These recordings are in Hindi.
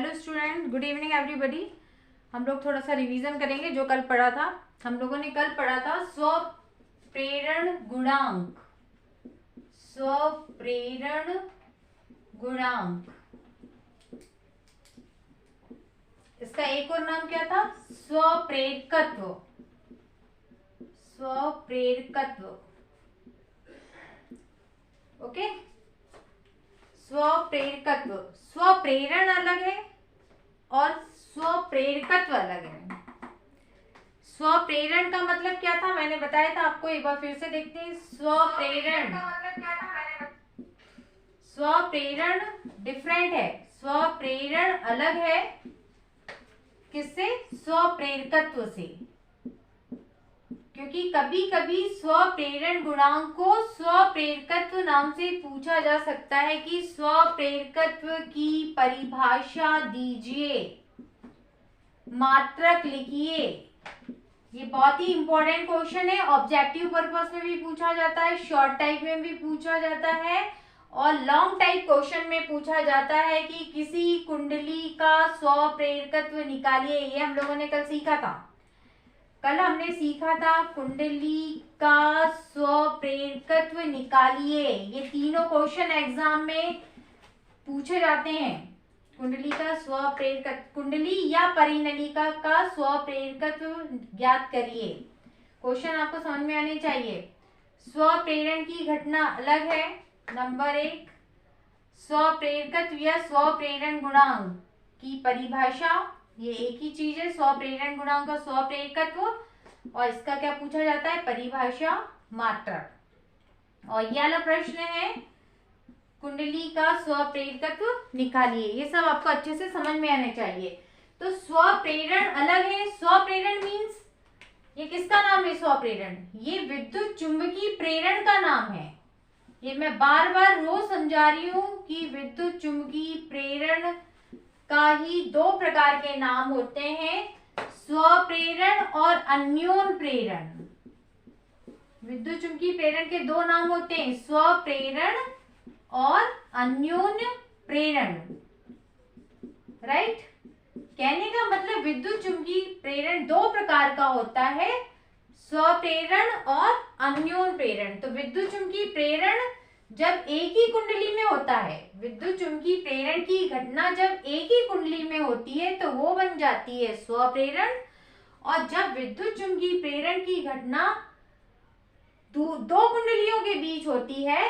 Hello student, good evening everybody. हम लोग थोड़ा सा रिवीजन करेंगे जो कल पढ़ा था। हम लोगों ने कल पढ़ा था स्वप्रेरण गुणांक। स्वप्रेरण गुणांक, इसका एक और नाम क्या था? स्वप्रेरकत्व। स्वप्रेरकत्व, ओके। स्वप्रेरकत्व, स्वप्रेरण अलग है और स्वप्रेरकत्व अलग है। स्वप्रेरण का मतलब क्या था मैंने बताया था आपको, एक बार फिर से देखते हैं। स्वप्रेरण डिफरेंट है, स्वप्रेरण अलग है किससे? स्वप्रेरकत्व से। क्योंकि कभी कभी स्वप्रेरण गुणांक को स्वप्रेरकत्व नाम से पूछा जा सकता है कि स्वप्रेरकत्व की परिभाषा दीजिए, मात्रक लिखिए। ये बहुत ही इंपॉर्टेंट क्वेश्चन है। ऑब्जेक्टिव पर्पस में भी पूछा जाता है, शॉर्ट टाइप में भी पूछा जाता है और लॉन्ग टाइप क्वेश्चन में पूछा जाता है कि किसी कुंडली का स्वप्रेरकत्व निकालिए। ये हम लोगों ने कल सीखा था। कल हमने सीखा था कुंडली का स्वप्रेरकत्व निकालिए। ये तीनों क्वेश्चन एग्जाम में पूछे जाते हैं। कुंडली का स्वप्रेरकत्व, कुंडली या परिनलिका का स्वप्रेरकत्व ज्ञात करिए। क्वेश्चन आपको समझ में आने चाहिए। स्वप्रेरण की घटना अलग है। नंबर 1, स्वप्रेरकत्व या स्वप्रेरण गुणांक की परिभाषा, ये एक ही चीज है। स्वप्रेरण गुणांक का स्वप्रेरकत्व और इसका क्या पूछा जाता है? परिभाषा, मात्रक। और ये वाला प्रश्न है कुंडली का स्वप्रेरकत्व निकालिए। ये सब आपको अच्छे से समझ में आने चाहिए। तो स्वप्रेरण अलग है। स्वप्रेरण मीन्स ये किसका नाम है? स्वप्रेरण, ये विद्युत चुंबकीय प्रेरण का नाम है। ये मैं बार बार रोज समझा रही हूं कि विद्युत चुंबकीय प्रेरण का ही दो प्रकार के नाम होते हैं, स्वप्रेरण और अन्योन प्रेरण। विद्युत चुंबकीय प्रेरण के दो नाम होते हैं, स्वप्रेरण और अन्योन प्रेरण। राइट? कहने का मतलब विद्युत चुंबकीय प्रेरण दो प्रकार का होता है, स्वप्रेरण और अन्योन प्रेरण। तो विद्युत चुंबकीय प्रेरण जब एक ही कुंडली में होता है, विद्युत चुंबकीय प्रेरण की घटना जब एक ही कुंडली में होती है तो वो बन जाती है स्वप्रेरण। और जब विद्युत चुंबकीय प्रेरण की घटना दो कुंडलियों के बीच होती है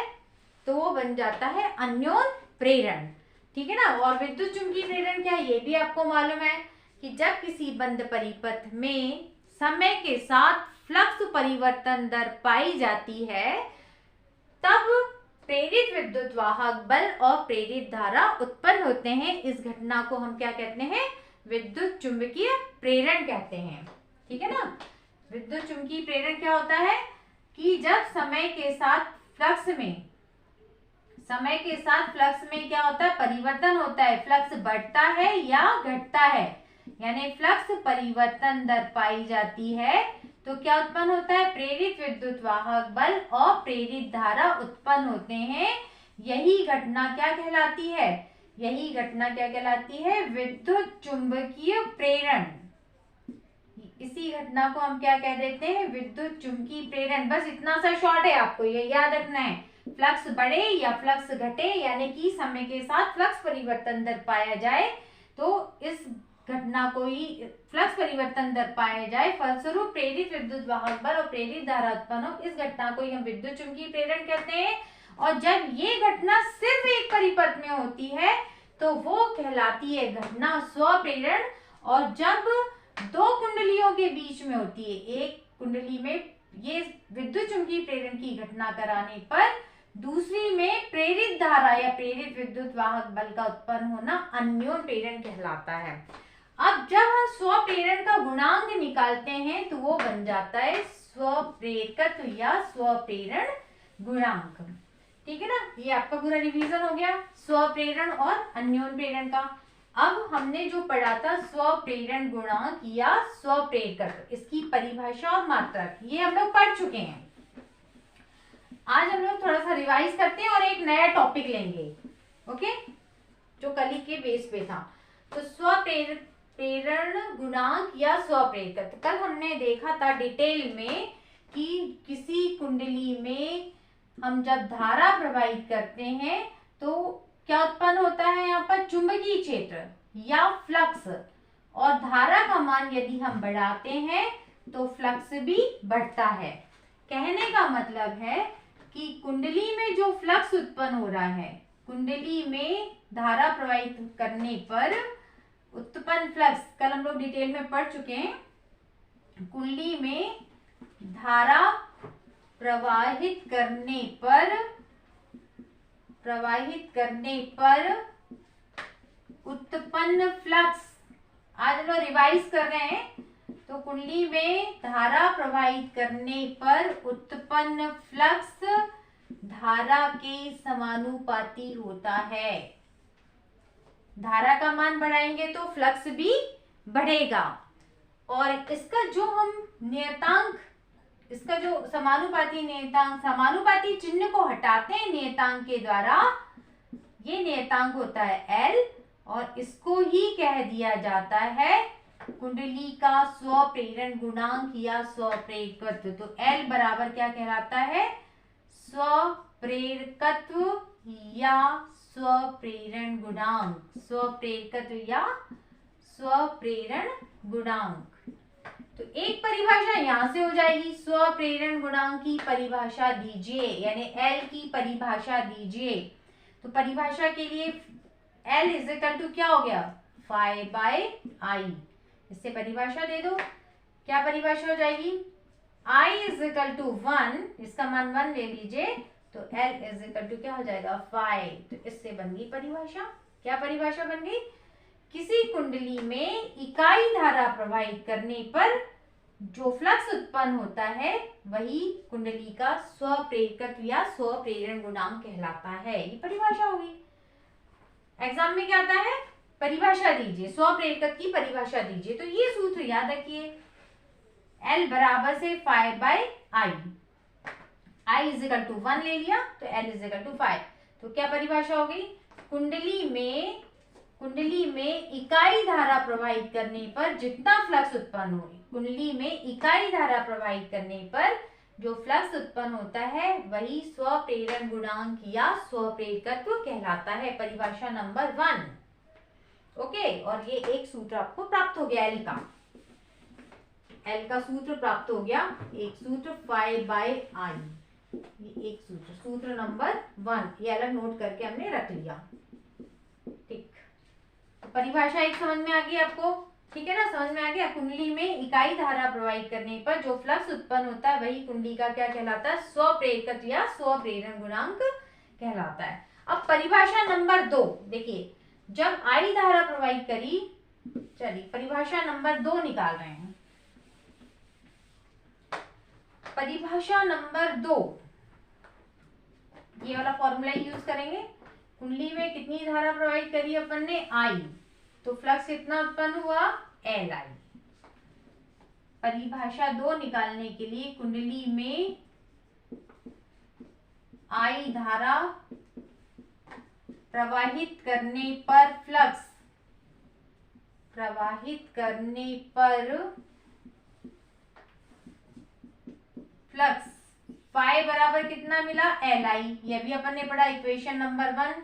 तो वो बन जाता है अन्योन प्रेरण। ठीक है ना? और विद्युत चुंबकीय प्रेरण क्या है ये भी आपको मालूम है कि जब किसी बंद परिपथ में समय के साथ फ्लक्स परिवर्तन दर पाई जाती है तब प्रेरित विद्युत वाहक बल और प्रेरित धारा उत्पन्न होते हैं। इस घटना को हम क्या कहते हैं? विद्युत चुंबकीय प्रेरण कहते हैं। ठीक है ना? विद्युत चुंबकीय प्रेरण क्या होता है कि जब समय के साथ फ्लक्स में क्या होता है? परिवर्तन होता है। फ्लक्स बढ़ता है या घटता है, यानी फ्लक्स परिवर्तन दर पाई जाती है तो क्या उत्पन्न होता है? प्रेरित विद्युत वाहक बल और प्रेरित धारा उत्पन्न होते हैं। यही घटना क्या कहलाती है? यही घटना क्या कहलाती है? विद्युत चुंबकीय प्रेरण। इसी घटना को हम क्या कह देते हैं? विद्युत चुंबकीय प्रेरण। बस इतना सा शॉर्ट है, आपको ये याद रखना है। फ्लक्स बढ़े या फ्लक्स घटे, यानी कि समय के साथ फ्लक्स परिवर्तन दर पाया जाए तो इस घटना को ही फ्लक्स परिवर्तन दर पाया जाए, फलस्वरूप प्रेरित विद्युत वाहक बल और प्रेरित धारा उत्पन्न हो, इस घटना को ही हम विद्युत चुंबकीय प्रेरण कहते हैं। और जब ये घटना सिर्फ एक परिपथ में होती है तो वो कहलाती है घटना स्वप्रेरण। और जब दो कुंडलियों के बीच में होती है, एक कुंडली में ये विद्युत चुंबकीय प्रेरण की घटना कराने पर दूसरी में प्रेरित धारा या प्रेरित विद्युत वाहक बल का उत्पन्न होना अन्योन प्रेरण कहलाता है। अब जब हम स्वप्रेरण का गुणांक निकालते हैं तो वो बन जाता है स्वप्रेरकत्व या स्वप्रेरण गुणांक। ठीक है ना? ये आपका पूरा रिवीजन हो गया स्वप्रेरण और अन्योन प्रेरण का। अब हमने जो पढ़ा था स्वप्रेरण गुणांक या स्वप्रेरकत्व, इसकी परिभाषा और मात्रक ये हम लोग पढ़ चुके हैं। आज हम लोग थोड़ा सा रिवाइज करते हैं और एक नया टॉपिक लेंगे, ओके, जो कल के बेस पे था। तो स्वप्रेरण गुणांक या स्वप्रेरकत्व, कल हमने देखा था डिटेल में कि किसी कुंडली में हम जब धारा प्रवाहित करते हैं तो क्या उत्पन्न होता है, यहाँ पर चुंबकीय क्षेत्र या फ्लक्स, और धारा का मान यदि हम बढ़ाते हैं तो फ्लक्स भी बढ़ता है। कहने का मतलब है कि कुंडली में जो फ्लक्स उत्पन्न हो रहा है, कुंडली में धारा प्रवाहित करने पर उत्पन्न फ्लक्स, कल हम लोग डिटेल में पढ़ चुके हैं। कुंडली में धारा प्रवाहित करने पर उत्पन्न फ्लक्स, आज हम लोग रिवाइज कर रहे हैं। तो कुंडली में धारा प्रवाहित करने पर उत्पन्न फ्लक्स धारा के समानुपाती होता है। धारा का मान बढ़ाएंगे तो फ्लक्स भी बढ़ेगा, और इसका जो हम नियतांक, इसका जो समानुपाती नियतांक, समानुपाती चिन्ह को हटाते हैं नियतांक के द्वारा, ये नियतांक होता है L, और इसको ही कह दिया जाता है कुंडली का स्वप्रेरण गुणांक या स्वप्रेरकत्व। तो L बराबर क्या कहलाता है, स्वप्रेरकत्व या स्वप्रेरण गुणांक, स्वप्रेरकत्व या स्वप्रेरण गुणांक। तो एक परिभाषा यहां से हो जाएगी, स्वप्रेरण गुणांक की परिभाषा दीजिए, यानी L की परिभाषा दीजिए। तो परिभाषा के लिए L इज इक्वल टू क्या हो गया, फाई बाय आई। इससे परिभाषा दे दो, क्या परिभाषा हो जाएगी, I इज इक्वल टू 1, इसका मान 1 ले लीजिए, तो L इज इक्वल टू क्या हो जाएगा, फाई। तो इससे बन गई परिभाषा। क्या परिभाषा बन गई, किसी कुंडली में इकाई धारा प्रवाहित करने पर जो फ्लक्स उत्पन्न होता है वही कुंडली का स्वप्रेरकत्व या स्वप्रेरण गुणांक कहलाता है। ये परिभाषा होगी। एग्जाम में क्या आता है, परिभाषा दीजिए, स्वप्रेरकत्व की परिभाषा दीजिए। तो ये सूत्र याद रखिए, L बराबर से 5 by I, I is equal to 1 ले लिया तो L इज इक्वल टू 5। तो क्या परिभाषा हो गई, कुंडली में इकाई धारा प्रवाहित करने पर जितना फ्लक्स उत्पन्न हो, कुंडली में इकाई धारा प्रवाहित करने पर जो फ्लक्स उत्पन्न होता है वही स्वप्रेरण गुणांक या स्वप्रेरकत्व कहलाता है। परिभाषा नंबर 1। ओके, और ये एक सूत्र आपको प्राप्त हो गया, L का सूत्र प्राप्त हो गया, एक सूत्र 5 बाय आई, ये एक सूत्र, सूत्र नंबर 1, ये अलग नोट करके हमने रख लिया। ठीक, तो परिभाषा एक समझ में आ गई आपको, ठीक है ना, समझ में आ गया। कुंडली में इकाई धारा प्रवाहित करने पर जो फ्लक्स उत्पन्न होता है वही कुंडली का क्या कहलाता है, स्वप्रेरकत्व या स्वप्रेरण गुणांक कहलाता है। अब परिभाषा नंबर 2 देखिए, जब आई धारा प्रवाहित करी, चलिए परिभाषा नंबर 2 निकाल रहे हैं। परिभाषा नंबर 2, ये वाला फॉर्मूला यूज करेंगे। कुंडली में कितनी धारा प्रवाहित करी अपन ने, आई, तो फ्लक्स कितना उत्पन्न हुआ, Li। परिभाषा 2 निकालने के लिए कुंडली में आई धारा प्रवाहित करने पर फ्लक्स, फाई बराबर कितना मिला, Li। ये भी अपन ने पढ़ा, इक्वेशन नंबर 1।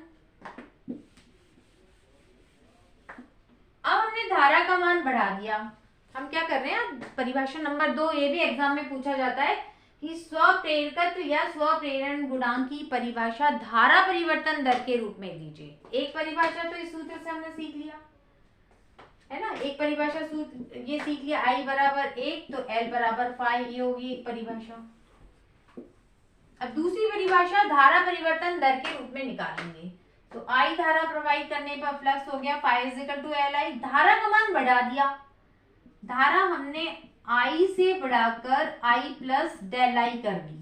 अब हमने धारा का मान बढ़ा दिया, हम क्या कर रहे हैं, परिभाषा नंबर 2, ये भी एग्जाम में पूछा जाता है कि स्वप्रेरकत्व या स्वप्रेरण गुणांक की परिभाषा धारा परिवर्तन दर के रूप में दीजिए। एक परिभाषा तो इस सूत्र से हमने सीख लिया है ना, एक परिभाषा सूत्र ये सीख लिया, I बराबर 1 तो L बराबर 5, ये होगी परिभाषा। अब दूसरी परिभाषा धारा परिवर्तन दर के रूप में निकालेंगे। तो I धारा प्रवाहित करने पर फ्लक्स हो गया 5 इज इक्वल टू Li। धारा का मान बढ़ा दिया, धारा हमने I से बढ़ाकर I प्लस डेल I कर दी।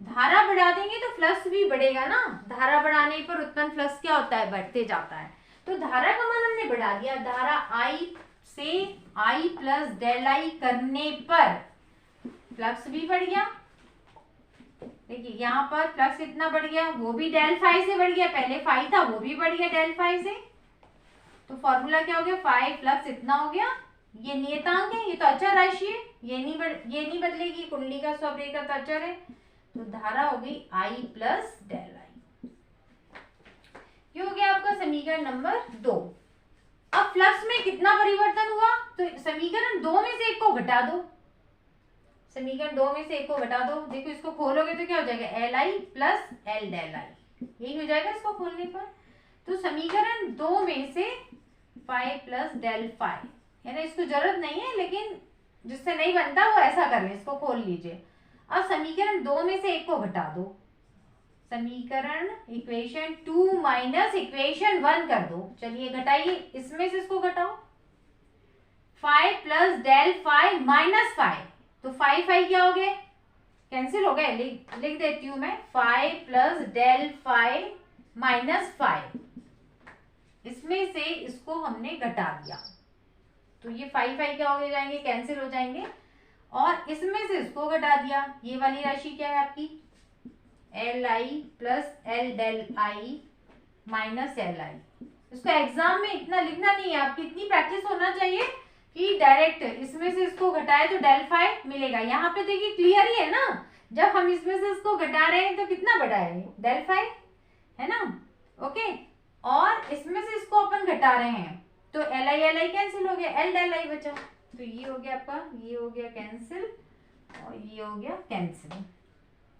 धारा बढ़ा देंगे तो फ्लक्स भी बढ़ेगा ना, धारा बढ़ाने पर उत्पन्न फ्लक्स क्या होता है, बढ़ते जाता है। तो धारा का मान हमने बढ़ा दिया, धारा I से I प्लस डेल I करने पर फ्लक्स भी बढ़ गया। देखिए यहाँ पर फ्लक्स कितना बढ़ गया, वो भी डेल फाई से बढ़ गया, पहले फाई था वो भी बढ़ गया डेल फाई से। तो फॉर्मूला क्या हो गया, फाई फ्लक्स इतना हो गया। ये नियतांक है, ये तो अचर राशि है, ये नहीं बदलेगी, कुंडली का स्वप्रेरक तो अचर है। तो धारा हो गई I प्लस डेल आई। ये हो गया आपका समीकरण नंबर 2। अब फ्लक्स में कितना परिवर्तन हुआ, तो समीकरण 2 में से एक को घटा दो, समीकरण 2 में से एक को घटा दो। देखो इसको खोलोगे तो क्या हो जाएगा, L I plus L del I, यही हो जाएगा इसको खोलने पर। तो समीकरण 2 में से फाई प्लस डेल फाई, है ना, इसको जरूरत नहीं है, लेकिन जिससे नहीं बनता वो ऐसा कर ले, इसको खोल लीजिए। अब समीकरण 2 में से एक को घटा दो, समीकरण इक्वेशन 2 माइनस इक्वेशन 1 कर दो। चलिए घटाइए, इसमें से इसको घटाओ, phi plus del phi minus phi, तो फाई क्या हो गए, कैंसिल हो गए, लिख देती हूं मैं, phi plus del phi minus phi, इसमें से इसको हमने घटा दिया, तो ये फाई क्या हो जाएंगे, कैंसिल हो जाएंगे, और इसमें से इसको घटा दिया। ये वाली राशि क्या है आपकी, L I plus L del I minus L I. इसको एग्जाम में इतना लिखना नहीं है, आपकी इतनी प्रैक्टिस होना चाहिए कि डायरेक्ट इसमें से इसको घटाए तो डेल फाई मिलेगा। यहाँ पे देखिए क्लियर ही है ना, जब हम इसमें से इसको घटा रहे हैं तो कितना बढ़ा है, डेल फाई, है ना, ओके। और इसमें से इसको अपन घटा रहे हैं तो एल आई कैंसिल हो गया, एल डेल आई बचा, तो ये हो गया आपका, ये हो गया कैंसिल और ये हो गया कैंसिल।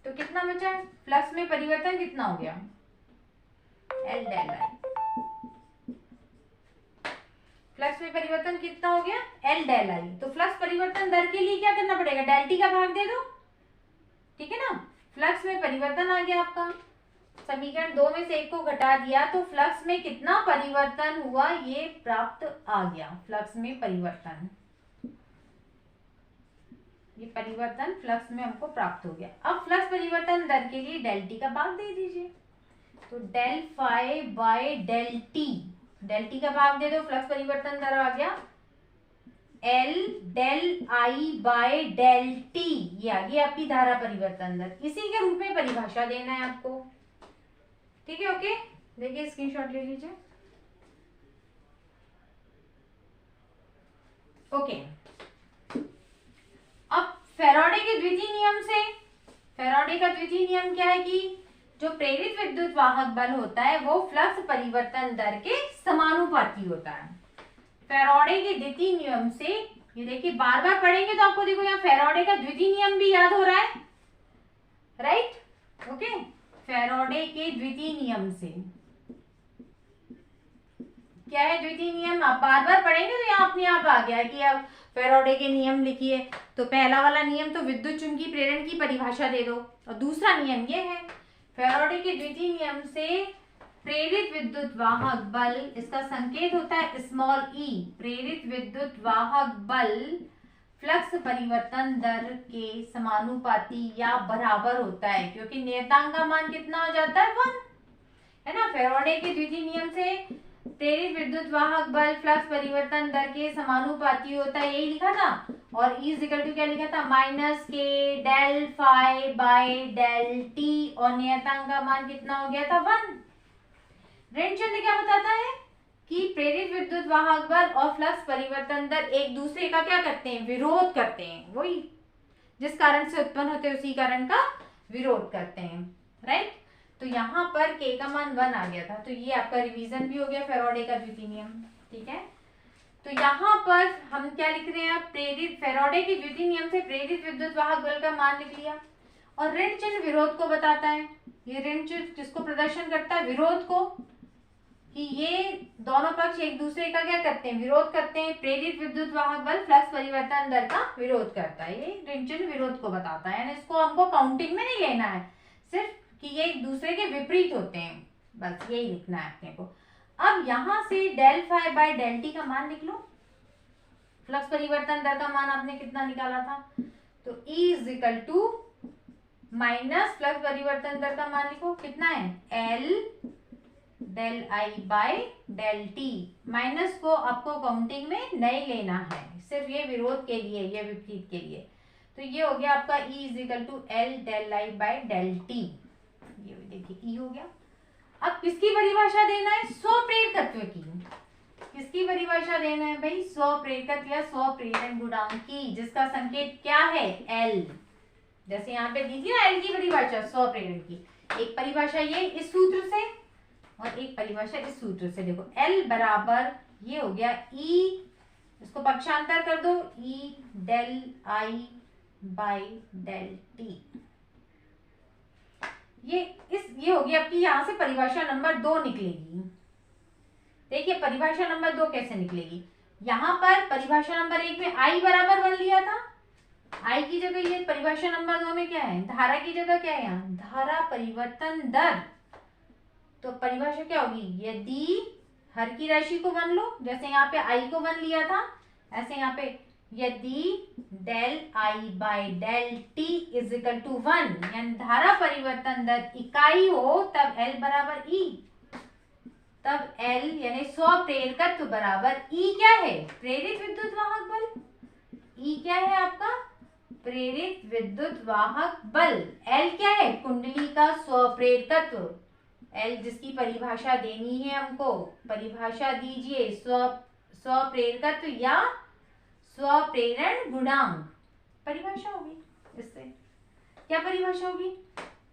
तो कितना बचा है, फ्लक्स में परिवर्तन कितना हो गया, एल डेल आई, फ्लक्स में परिवर्तन कितना हो गया, एल डेल आई। तो फ्लक्स परिवर्तन दर के लिए क्या करना पड़ेगा, डेल टी का भाग दे दो, ठीक है ना। फ्लक्स में परिवर्तन आ गया आपका, समीकरण 2 में से एक को घटा दिया तो फ्लक्स में कितना परिवर्तन हुआ ये प्राप्त आ गया, फ्लक्स में परिवर्तन, ये परिवर्तन फ्लक्स में हमको प्राप्त हो गया। अब फ्लक्स परिवर्तन दर के लिए डेल टी का भाग दे दीजिए, तो del phi by del T का भाग दे दो, फ्लक्स परिवर्तन दर आ गया L del I by del T, ये आ गई आपकी धारा परिवर्तन दर। इसी के रूप में परिभाषा देना है आपको, ठीक है, ओके। देखिए स्क्रीनशॉट ले लीजिए, ओके। अब फैराडे के द्वितीय नियम से, फैराडे का द्वितीय नियम क्या है कि जो प्रेरित विद्युत वाहक बल होता है वो फ्लक्स परिवर्तन दर के समानुपाती होता है। फैराडे के द्वितीय नियम से, ये देखिए बार बार पढ़ेंगे तो आपको देखो यहाँ फैराडे का द्वितीय नियम भी याद हो रहा है, राइट, ओके। फैराडे के द्वितीय नियम से क्या है, द्वितीय नियम आप बार बार पढ़ेंगे तो यहाँ अपने आप आ गया कि अब फैराडे के नियम लिखिए। तो पहला वाला नियम तो विद्युत चुंबकीय प्रेरण की परिभाषा दे दो, और दूसरा नियम ये है फैराडे के द्वितीय नियम से प्रेरित विद्युत वाहक बल, इसका संकेत होता है स्मॉल ई, प्रेरित विद्युत वाहक बल फ्लक्स परिवर्तन दर के समानुपाती या बराबर होता है, क्योंकि नियतांक का मान कितना हो जाता है 1, है ना। फैराडे के द्वितीय नियम से प्रेरित विद्युत वाहक बल फ्लक्स परिवर्तन दर के समानुपाती होता है, यही लिखा था। और E इक्वल टू क्या लिखा था, माइनस के del phi by del T, और नियतांक का मान कितना हो गया था 1। ऋण चिन्ह क्या बताता है कि प्रेरित विद्युत वाहक बल और फ्लक्स परिवर्तन दर एक दूसरे का क्या करते हैं, विरोध करते हैं, वही जिस कारण से उत्पन्न होते हैं उसी कारण का विरोध करते हैं, राइट। तो यहाँ पर K का मान 1 आ गया था, तो ये आपका रिवीजन भी हो गया फैराडे का द्वितीय नियम, ठीक है। तो यहाँ पर हम क्या लिख रहे हैं, प्रेरित, फैराडे के द्वितीय नियम से प्रेरित विद्युत वाहक बल का मान लिख लिया, और ऋण चिन्ह विरोध को बताता है, ये ऋण चिन्ह किसको प्रदर्शन करता है, विरोध को, कि ये दोनों पक्ष एक दूसरे का क्या करते हैं, विरोध करते हैं। प्रेरित विद्युत वाहक बल फ्लक्स परिवर्तन दर का विरोध करता है, ये ऋण चिन्ह विरोध को बताता है, इसको हमको काउंटिंग में नहीं लेना है, सिर्फ कि ये एक दूसरे के विपरीत होते हैं, बस यही लिखना है अपने को। अब यहां से del phi by del T का मान लिख लो, फ्लक्स परिवर्तन दर का मान आपने कितना निकाला था, तो E is equal to minus flux परिवर्तन दर का मान लिखो कितना है, L del I by del T, minus को आपको काउंटिंग में नहीं लेना है, सिर्फ ये विरोध के लिए, ये विपरीत के लिए। तो ये हो गया आपका E is equal to L del I by del T, ये देखिए E हो गया। अब किसकी परिभाषा देना है, स्वप्रेरकत्व की, किसकी परिभाषा देना है भाई? स्वप्रेरकत्व या स्वप्रेरण गुणांक की, जिसका संकेत क्या है? एल। जैसे यहाँ पे दी थी ना एल की परिभाषा स्वप्रेरण की। एक परिभाषा ये इस सूत्र से और एक परिभाषा इस सूत्र से। देखो एल बराबर ये हो गया ई, इसको पक्षांतर कर दो, E del I by del T. ये होगी आपकी यहाँ से परिभाषा नंबर 2 निकलेगी। देखिए परिभाषा नंबर 2 कैसे निकलेगी। यहाँ पर परिभाषा नंबर 1 में आई बराबर 1 लिया था, आई की जगह ये परिभाषा नंबर 2 में क्या है? धारा की जगह क्या है? यहाँ धारा परिवर्तन दर। तो परिभाषा क्या होगी? यदि हर की राशि को 1 लो, जैसे यहाँ पे आई को 1 लिया था, ऐसे यहाँ पे यदि del I by del T is equal to 1, यानी धारा परिवर्तन दर इकाई हो, तब एल बराबर ई। तब एल यानी स्वप्रेरकत्व बराबर ई क्या है? प्रेरित विद्युत वाहक बल। ई क्या है आपका? प्रेरित विद्युत वाहक बल। एल क्या है? कुंडली का स्वप्रेरकत्व। एल जिसकी परिभाषा देनी है हमको, परिभाषा दीजिए। स्वप्रेरकत्व या स्वप्रेरण गुणांक परिभाषा होगी। इससे क्या परिभाषा होगी?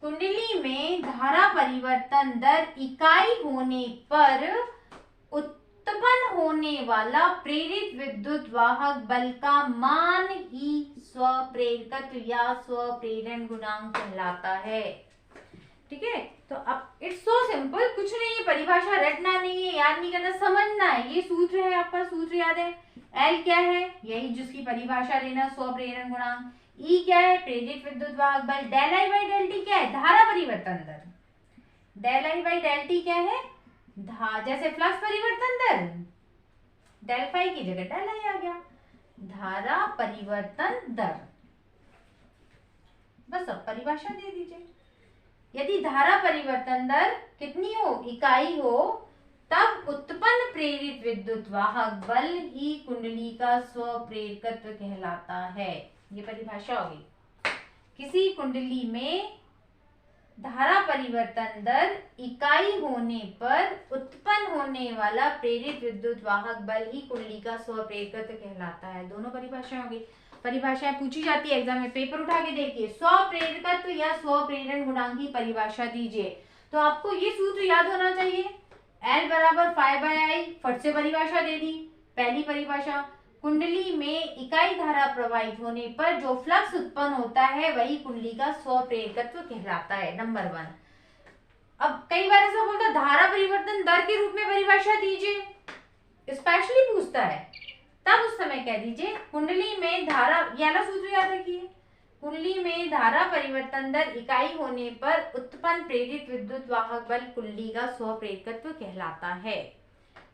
कुंडली में धारा परिवर्तन दर इकाई होने पर उत्पन्न होने वाला प्रेरित विद्युत वाहक बल का मान ही स्वप्रेरकत्व या स्वप्रेरण गुणांक कहलाता है। ठीक है, तो अब इट्स सो सिंपल, कुछ नहीं है, परिभाषा रटना नहीं है, याद नहीं करना, समझना है। ये सूत्र है आपका, सूत्र याद है। एल क्या है? यही जिसकी परिभाषा लेना, स्वप्रेरण गुणांक। ई क्या है? प्रेरित विद्युत वाहक बल। Del I by del t क्या है? धारा परिवर्तन दर। Del I by del t क्या है? जैसे फ्लक्स परिवर्तन दर, डेल फाई की जगह डेल आई आ गया, धारा परिवर्तन दर। बस अब परिभाषा दे दीजिए। यदि धारा परिवर्तन दर कितनी हो? इकाई हो, तब उत्पन्न प्रेरित विद्युत वाहक बल ही कुंडली का स्वप्रेरकत्व कहलाता है। ये परिभाषा होगी। किसी कुंडली में धारा परिवर्तन दर इकाई होने पर उत्पन्न होने वाला प्रेरित विद्युत वाहक बल ही कुंडली का स्वप्रेरकत्व कहलाता है। दोनों परिभाषाएं होगी। परिभाषाएं पूछी जाती है एग्जाम में, पेपर उठा के देखिए। स्वप्रेरकत्व या स्वप्रेरण गुणांक की परिभाषा दीजिए, तो आपको ये सूत्र याद होना चाहिए। एल बराबर फाई बाई आई, फट से परिभाषा दे दी। पहली परिभाषा, कुंडली में इकाई धारा प्रवाहित होने पर जो फ्लक्स उत्पन्न होता है वही कुंडली का स्वप्रेरकत्व कहलाता है। नंबर 1। अब कई बार ऐसा बोलता है धारा परिवर्तन दर के रूप में परिभाषा दीजिए, स्पेशली पूछता है, तब उस समय कह दीजिए कुंडली में धारा, यह सूत्र याद रखिए, कुंडली में धारा परिवर्तन दर इकाई होने पर उत्पन्न प्रेरित विद्युत वाहक बल कुंडली का स्वप्रेरकत्व कहलाता है।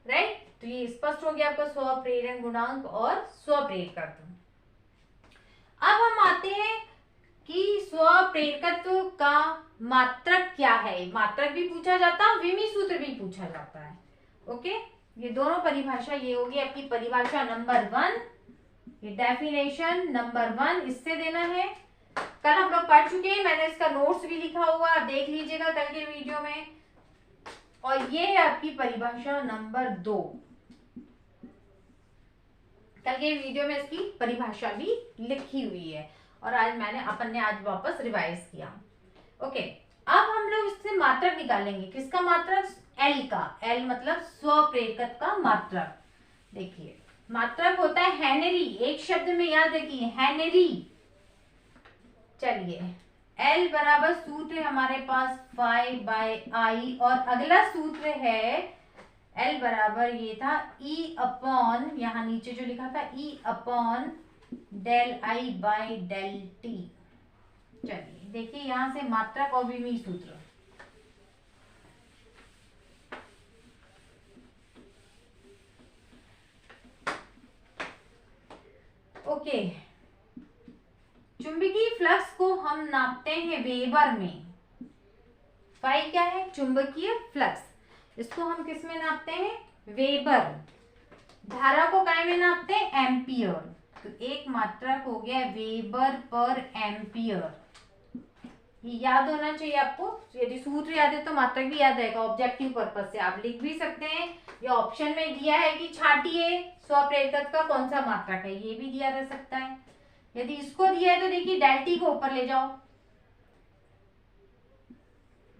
राइट, तो ये स्पष्ट हो गया आपका स्वप्रेरण गुणांक और स्वप्रेरकत्व। अब हम आते हैं कि स्वप्रेरकत्व का मात्रक क्या है। मात्रक भी पूछा जाता है, विमी सूत्र भी पूछा जाता है। ओके, ये दोनों परिभाषा, ये होगी आपकी परिभाषा नंबर 1, ये डेफिनेशन नंबर 1 इससे देना है। कल हम लोग पढ़ चुके हैं, मैंने इसका नोट्स भी लिखा हुआ, आप देख लीजिएगा कल के वीडियो में। और ये है आपकी परिभाषा नंबर 2, कल के वीडियो में इसकी परिभाषा भी लिखी हुई है और आज अपन ने आज वापस रिवाइज किया। ओके, अब हम लोग इससे मात्रक निकालेंगे। किसका मात्रक? एल का। एल मतलब स्वप्रेरकत्व का मात्रक। देखिए मात्रक होता है हेनरी, एक शब्द में याद रखिए हेनरी। चलिए एल बराबर सूत्र है हमारे पास फाई बाय आई, और अगला सूत्र है एल बराबर ये था ई अपॉन, यहाँ नीचे जो लिखा था E upon del I by del T. चलिए देखिए यहाँ से मात्रक और विमी सूत्र। ओके, चुंबकीय फ्लक्स को हम नापते हैं वेबर में। फाई क्या है? चुंबकीय फ्लक्स। इसको हम किस में नापते हैं? वेबर। धारा को काय में नापते हैं? एम्पियर। तो एक मात्रक हो गया वेबर पर एम्पियर। ये याद होना चाहिए आपको। यदि सूत्र याद है तो मात्रक भी याद रहेगा। ऑब्जेक्टिव पर्पस से आप लिख भी सकते हैं, या ऑप्शन में दिया है कि छांटिए स्वप्रेरकत्व का कौन सा मात्रक है, ये भी दिया रह सकता है। यदि इसको दिया है तो देखिए डेल टी को ऊपर ले जाओ,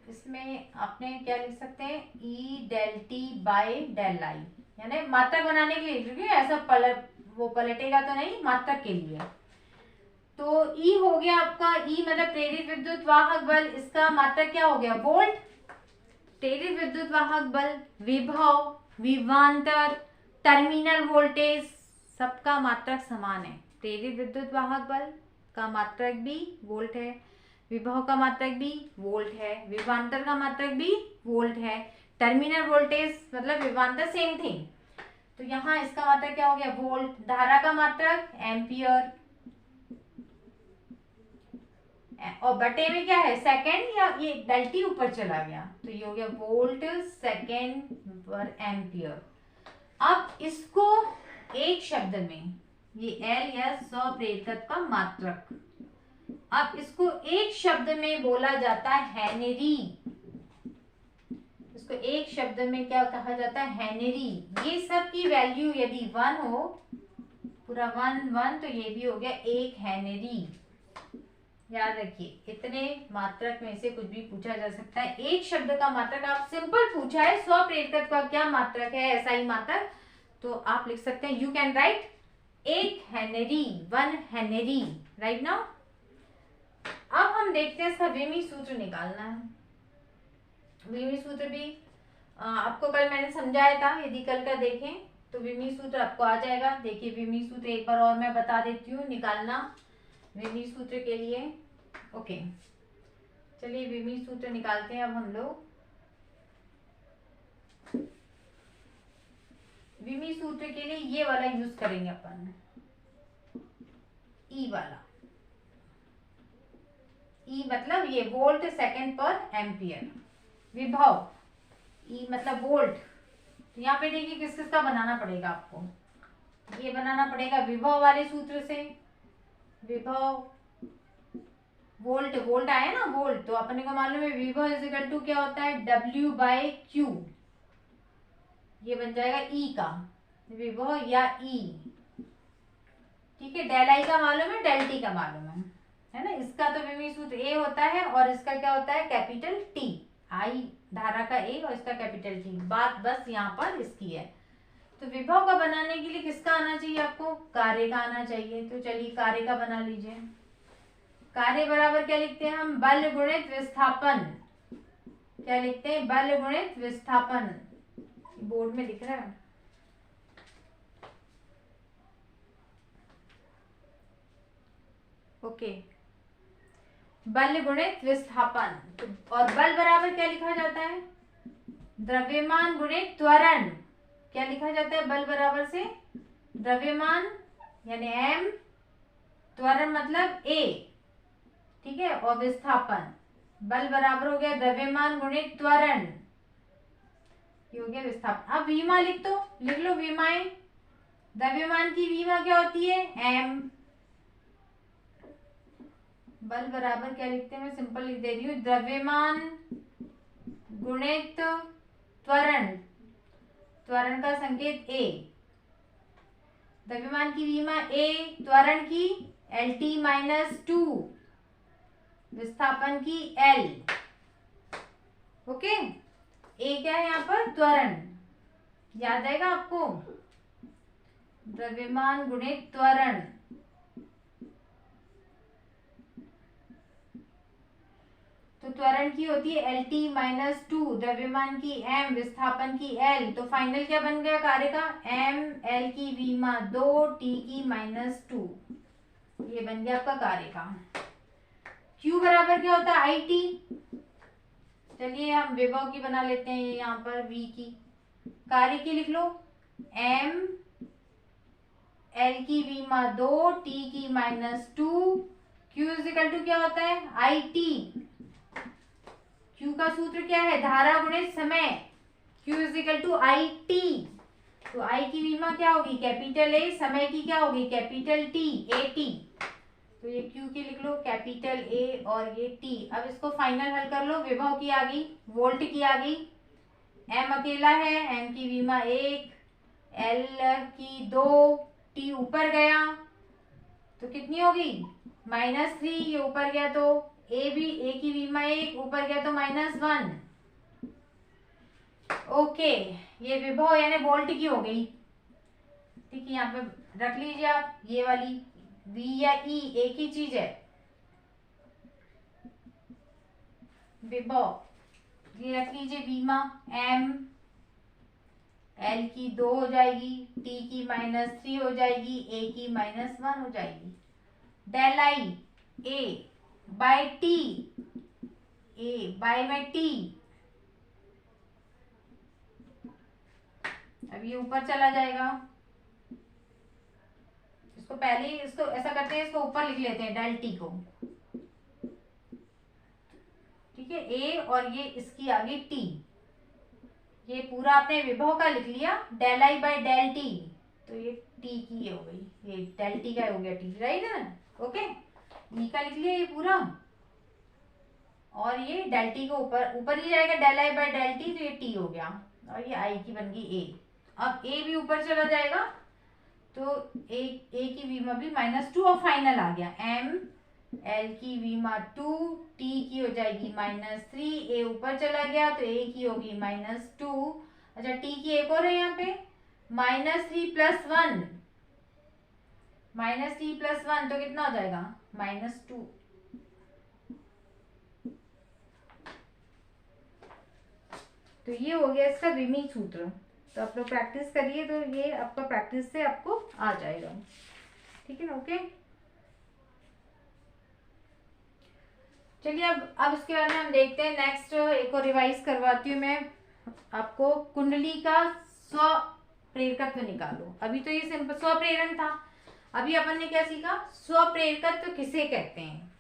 इसमें आपने क्या लिख सकते हैं, E del T by del I, यानी मात्रक बनाने के लिए, क्योंकि ऐसा पलटेगा तो नहीं, मात्रक के लिए। तो ई हो गया आपका, ई मतलब प्रेरित विद्युत वाहक बल, इसका मात्रक क्या हो गया, वोल्ट। प्रेरित विद्युत वाहक बल, विभव, विभवांतर, टर्मिनल वोल्टेज, सबका मात्रक समान है। प्रेरित विद्युत वाहक बल का मात्रक भी वोल्ट है, विभव का मात्रक भी वोल्ट है, विभवांतर का मात्रक भी वोल्ट है, टर्मिनल वोल्टेज मतलब विभवांतर सेम थिंग। तो यहाँ इसका मात्रक क्या हो गया, वोल्ट। धारा का मात्रक एम्पियर, और बटे में क्या है, सेकंड, या ये डेल टी ऊपर चला गया तो ये हो गया वोल्ट सेकंड पर एम्पियर। अब इसको एक शब्द में, ये एल या स्वप्रेरकत्व का मात्रक, अब इसको एक शब्द में बोला जाता है हेनरी। इसको एक शब्द में क्या कहा जाता है, हेनरी। ये सब की वैल्यू यदि 1 हो, पूरा 1 1, तो ये भी हो गया 1 हेनरी। याद रखिए, इतने मात्रक में से कुछ भी पूछा जा सकता है। एक शब्द का मात्रक आप सिंपल पूछा है, स्वप्रेरकत्व का क्या मात्रक है, ऐसा ही मात्रक, तो आप लिख सकते हैं, you can write 1 Henry, 1 Henry, right now. अब हम देखते हैं इसका विमी सूत्र निकालना है। विमी सूत्र भी आपको कल मैंने समझाया था, यदि कल का देखें तो विमी सूत्र आपको आ जाएगा। देखिए विमी सूत्र एक बार और मैं बता देती हूँ निकालना विमी सूत्र के लिए। ओके, चलिए विमी सूत्र निकालते हैं अब हम लोग। विमी सूत्र के लिए ये वाला यूज करेंगे अपन, ई वाला। ई मतलब ये वोल्ट सेकंड पर एम्पियर। विभव, ई मतलब वोल्ट। तो यहाँ पे देखिए किस किस का बनाना पड़ेगा आपको, ये बनाना पड़ेगा विभव वाले सूत्र से। विभव वोल्ट, वोल्ट आया ना वोल्ट, तो अपने को मालूम है विभव इज इक्वल टू क्या होता है, W बाय Q। ये बन जाएगा E का विभव या E, ठीक है। डेल आई का मालूम है, डेल टी का मालूम है ना। इसका तो विमी सूत्र A होता है, और इसका क्या होता है, कैपिटल T। आई धारा का A और इसका कैपिटल T। बात बस यहाँ पर इसकी है। तो विभव का बनाने के लिए किसका आना चाहिए आपको, कार्य का आना चाहिए। तो चलिए कार्य का बना लीजिए। कार्य बराबर क्या लिखते हैं हम, बल गुणित विस्थापन। क्या लिखते हैं, बल गुणित विस्थापन। बोर्ड में दिख रहा है, ओके। बल गुणित विस्थापन, और बल बराबर क्या लिखा जाता है, द्रव्यमान गुणित त्वरण। क्या लिखा जाता है बल बराबर से, द्रव्यमान यानी m, त्वरण मतलब a, ठीक है, और विस्थापन। बल बराबर हो गया द्रव्यमान गुणित त्वरण, ये हो गया विस्थापन। अब विमा लिख दो, लिख लो विमाएं। द्रव्यमान की विमा क्या होती है, m। बल बराबर क्या लिखते हैं, मैं सिंपल लिख दे रही हूँ, द्रव्यमान गुणित त्वरण, त्वरण का संकेत a। द्रव्यमान की विमा a, त्वरण की LT माइनस 2, विस्थापन की L। ओके, a क्या है यहाँ पर, त्वरण। याद आएगा आपको, द्रव्यमान गुणित त्वरण। तो त्वरण की होती है LT माइनस 2, द्रव्यमान की m, विस्थापन की L। तो फाइनल क्या बन गया कार्य का, m, L की विमा 2, T की माइनस 2। ये बन गया आपका कार्य का। Q बराबर क्या होता है, IT। चलिए हम विभव की बना लेते हैं, यहाँ पर V की। कार्य की लिख लो, m, L की विमा 2, T की minus 2। Q is equal to क्या होता है, IT। Q का सूत्र क्या है, धारा गुणित समय। Q is equal to IT। तो I की विमा क्या होगी, कैपिटल A, समय की क्या होगी, कैपिटल T, AT। तो ये Q की लिख लो कैपिटल A और ये T। अब इसको फाइनल हल कर लो। विभव की आ गई, वोल्ट की आ गई, M अकेला है, M की विमा 1, L की 2, T ऊपर गया तो कितनी होगी -3, ये ऊपर गया तो A भी, A की विमा 1 ऊपर गया तो -1। ओके, ये विभव यानी वोल्ट की हो गई। ठीक है, यहाँ पे रख लीजिए आप ये वाली V या E एक ही चीज है। विभव ये रख लीजिए विमा M, L की 2 हो जाएगी, T की -3 हो जाएगी, A की -1 हो जाएगी। Del I A by T, A बाय में T। अब ये ऊपर चला जाएगा। इसको पहले इसको ऐसा करते हैं, इसको ऊपर लिख लेते हैं डेल टी को। ठीक है, ए और ये इसकी आ गई टी। ये पूरा आपने विभव का लिख लिया del I by del T, तो ये टी की हो गई, ये डेल टी का हो गया टी, राइट है ना। ओके, ई का लिख लिया ये पूरा और ये डेल टी को ऊपर ऊपर ही जाएगा del I by del T, तो ये टी हो गया और ये आई की बन गई ए। अब ए भी ऊपर चला जाएगा तो ए की विमा भी -2 और फाइनल आ गया M, L की विमा 2, T की हो जाएगी -3, A ऊपर चला गया तो A की होगी -2। अच्छा, T की एक और है यहाँ पे -3 + 1, -3 + 1 तो कितना हो जाएगा -2। तो ये हो गया इसका विमी सूत्र। तो आप लोग प्रैक्टिस करिए तो ये आपका प्रैक्टिस से आपको आ जाएगा। ठीक है ना। ओके, चलिए अब इसके बारे में हम देखते हैं। नेक्स्ट एक और रिवाइज करवाती हूँ मैं आपको। कुंडली का स्व प्रेरकत्व निकालो। अभी तो ये सिंपल स्व प्रेरण था, अभी अपन ने क्या सीखा, स्व प्रेरकत्व किसे कहते हैं,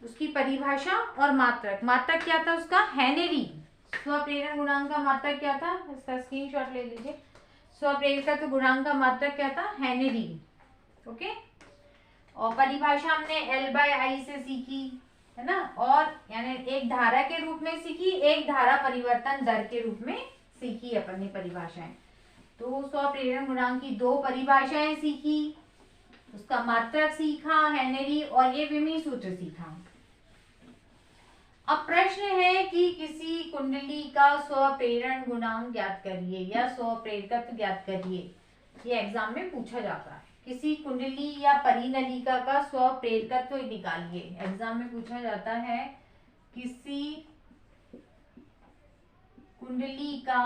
उसकी परिभाषा और मात्रक। मात्रक क्या था उसका, हेनरी। स्व प्रेरण गुणांक का मात्रक क्या था, इसका स्क्रीनशॉट ले लीजिए। स्व प्रेरकत्व गुणांक का मात्रक क्या था, हेनरी। ओके, और परिभाषा हमने L/I से सीखी है ना, और यानी एक धारा के रूप में सीखी, एक धारा परिवर्तन दर के रूप में सीखी अपन ने परिभाषाएं। तो स्व प्रेरण गुणांक की 2 परिभाषाएं सीखी, उसका मात्रक सीखा हेनरी, और ये विमी सूत्र सीखा। अब प्रश्न है कि किसी कुंडली का स्व प्रेरण गुणांक ज्ञात करिए या स्व प्रेरकत्व ज्ञात करिए। ये एग्जाम में पूछा जाता है। किसी कुंडली या परिनलिका का स्व प्रेरकत्व निकालिए, एग्जाम में पूछा जाता है। किसी कुंडली का,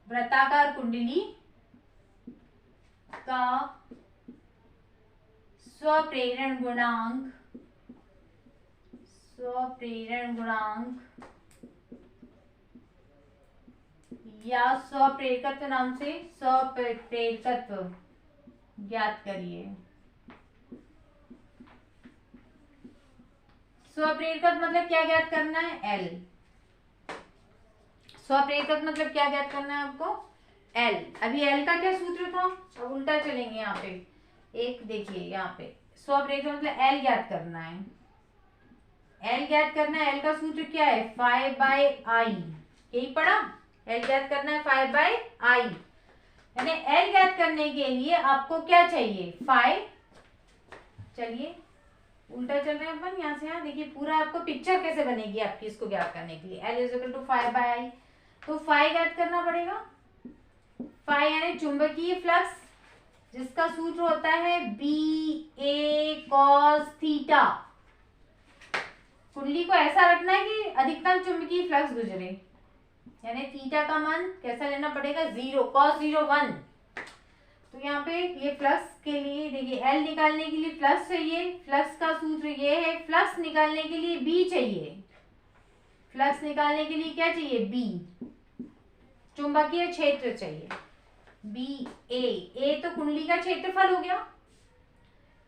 वृत्ताकार कुंडली का स्व प्रेरण गुणांक या स्व प्रेरकत्व नाम से स्व प्रेरकत्व ज्ञात करिए। स्व प्रेरकत्व मतलब क्या ज्ञात करना है, L। स्व प्रेरकत्व मतलब क्या ज्ञात करना है आपको, L। अभी L का क्या सूत्र था, अब उल्टा चलेंगे। यहाँ पे एक देखिए, यहाँ पे स्व प्रेरकत्व मतलब L ज्ञात करना है। L ज्ञात करना है, L का सूत्र क्या है, phi/I। यही पढ़ा, L ज्ञात करना है phi/I। यानी L ज्ञात करने के लिए आपको क्या चाहिए, phi। चलिए उल्टा चल रहे हैं अपन, यहाँ से यहाँ देखिए पूरा आपको पिक्चर कैसे बनेगी आपकी, इसको ज्ञात करने के लिए L = phi/I। तो phi ज्ञात करना पड़ेगा। phi यानी चुंबकीय फ्लक्स, जिसका सूत्र होता है BA cos θ। कुंडली को ऐसा रखना है कि अधिकतम चुंबकीय फ्लक्स गुजरे, यानी थीटा का मान कैसा लेना पड़ेगा, 0, cos 0 1। तो यहाँ पे ये फ्लक्स के लिए देखिए, L निकालने के लिए फ्लक्स चाहिए, फ्लक्स का सूत्र ये है। फ्लक्स निकालने के लिए B चाहिए, फ्लक्स निकालने के लिए क्या चाहिए, B। चुंबकीय क्षेत्र चाहिए BA। तो कुंडली का क्षेत्रफल हो गया,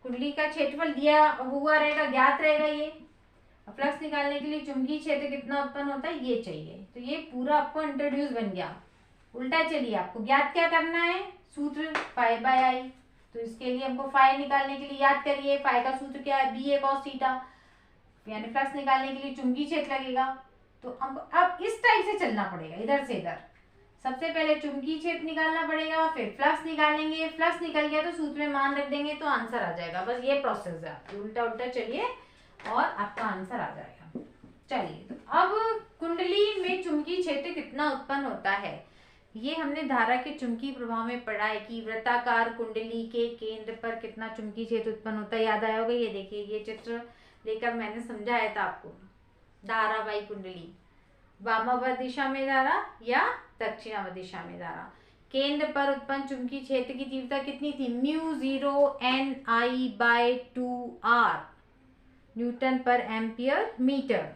कुंडली का क्षेत्रफल दिया हुआ रहेगा, ज्ञात रहेगा ये। फ्लक्स निकालने के लिए चुंबकीय क्षेत्र कितना उत्पन्न होता है, ये चाहिए। तो ये पूरा आपको इंट्रोड्यूस बन गया। उल्टा चलिए, आपको ज्ञात क्या करना है, सूत्र phi/I। तो इसके लिए हमको फाई निकालने के लिए याद करिए, फाई का सूत्र क्या है, बी ए कॉस थीटा, यानी फ्लक्स निकालने के लिए चुंबकीय क्षेत्र लगेगा। तो हमको अब इस टाइप से चलना पड़ेगा, इधर से इधर। सबसे पहले चुंबकीय क्षेत्र निकालना पड़ेगा, फिर फ्लक्स निकालेंगे, फ्लक्स निकल गया तो सूत्र में मान रख देंगे तो आंसर आ जाएगा। बस ये प्रोसेस है, आपकी उल्टा उल्टा चलिए और आपका आंसर आ जाएगा। चलिए, तो अब कुंडली में चुंबकीय क्षेत्र कितना उत्पन्न होता है, ये हमने धारा के चुंबकीय प्रभाव में पढ़ा है कि वृत्ताकार कुंडली के केंद्र पर कितना चुंबकीय क्षेत्र उत्पन्न होता है। याद आया होगा, ये देखिए, ये चित्र लेकर मैंने समझाया था आपको। धारा बाई कुंडली, वामावर्त दिशा में धारा या दक्षिणावर्त दिशा में धारा, केंद्र पर उत्पन्न चुंबकीय क्षेत्र की तीव्रता कितनी थी, μ0 Ni/2r न्यूटन पर एम्पियर मीटर।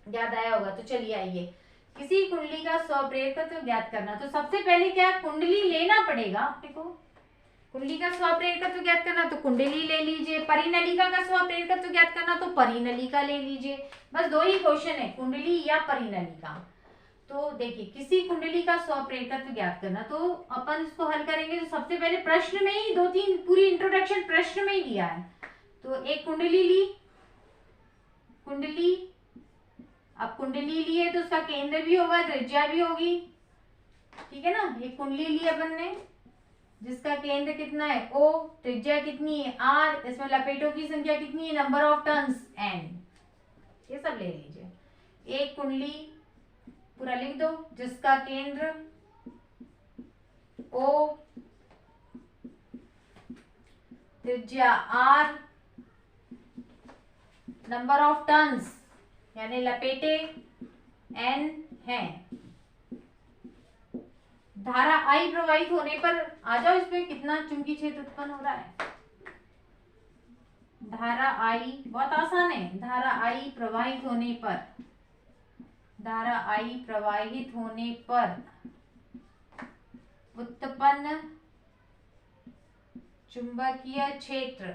याद आया होगा। तो चलिए आइए, किसी कुंडली का स्वप्रेरकत्व ज्ञात करना। तो सबसे पहले क्या, कुंडली लेना पड़ेगा अपने को। कुंडली का स्वप्रेरकत्व ज्ञात करना तो कुंडली ले लीजिए, परिनलिका का स्वप्रेरकत्व ज्ञात करना तो परिनलिका ले लीजिए। बस दो ही क्वेश्चन है, कुंडली या परिनलिका। तो देखिए, किसी कुंडली का स्वप्रेरकत्व ज्ञात करना, तो अपन इसको हल करेंगे। तो सबसे पहले प्रश्न में ही 2-3 पूरी इंट्रोडक्शन प्रश्न में ही दिया है। तो एक कुंडली ली, कुंडली, अब कुंडली ली है तो उसका केंद्र भी होगा, त्रिज्या भी होगी, ठीक है ना। एक कुंडली ली अपन ने जिसका केंद्र कितना है O, त्रिज्या कितनी है R, इसमें लपेटों की संख्या कितनी है, नंबर ऑफ टर्न्स N, ये सब ले लीजिए। एक कुंडली पूरा लिख दो जिसका केंद्र O, त्रिज्या R, नंबर ऑफ टर्न्स यानी लपेटे N हैं। धारा I प्रवाहित होने पर, आ जाओ इसमें, कितना चुंबकीय क्षेत्र उत्पन्न हो रहा है। धारा I बहुत आसान है, धारा I प्रवाहित होने पर, धारा I प्रवाहित होने पर उत्पन्न चुंबकीय क्षेत्र,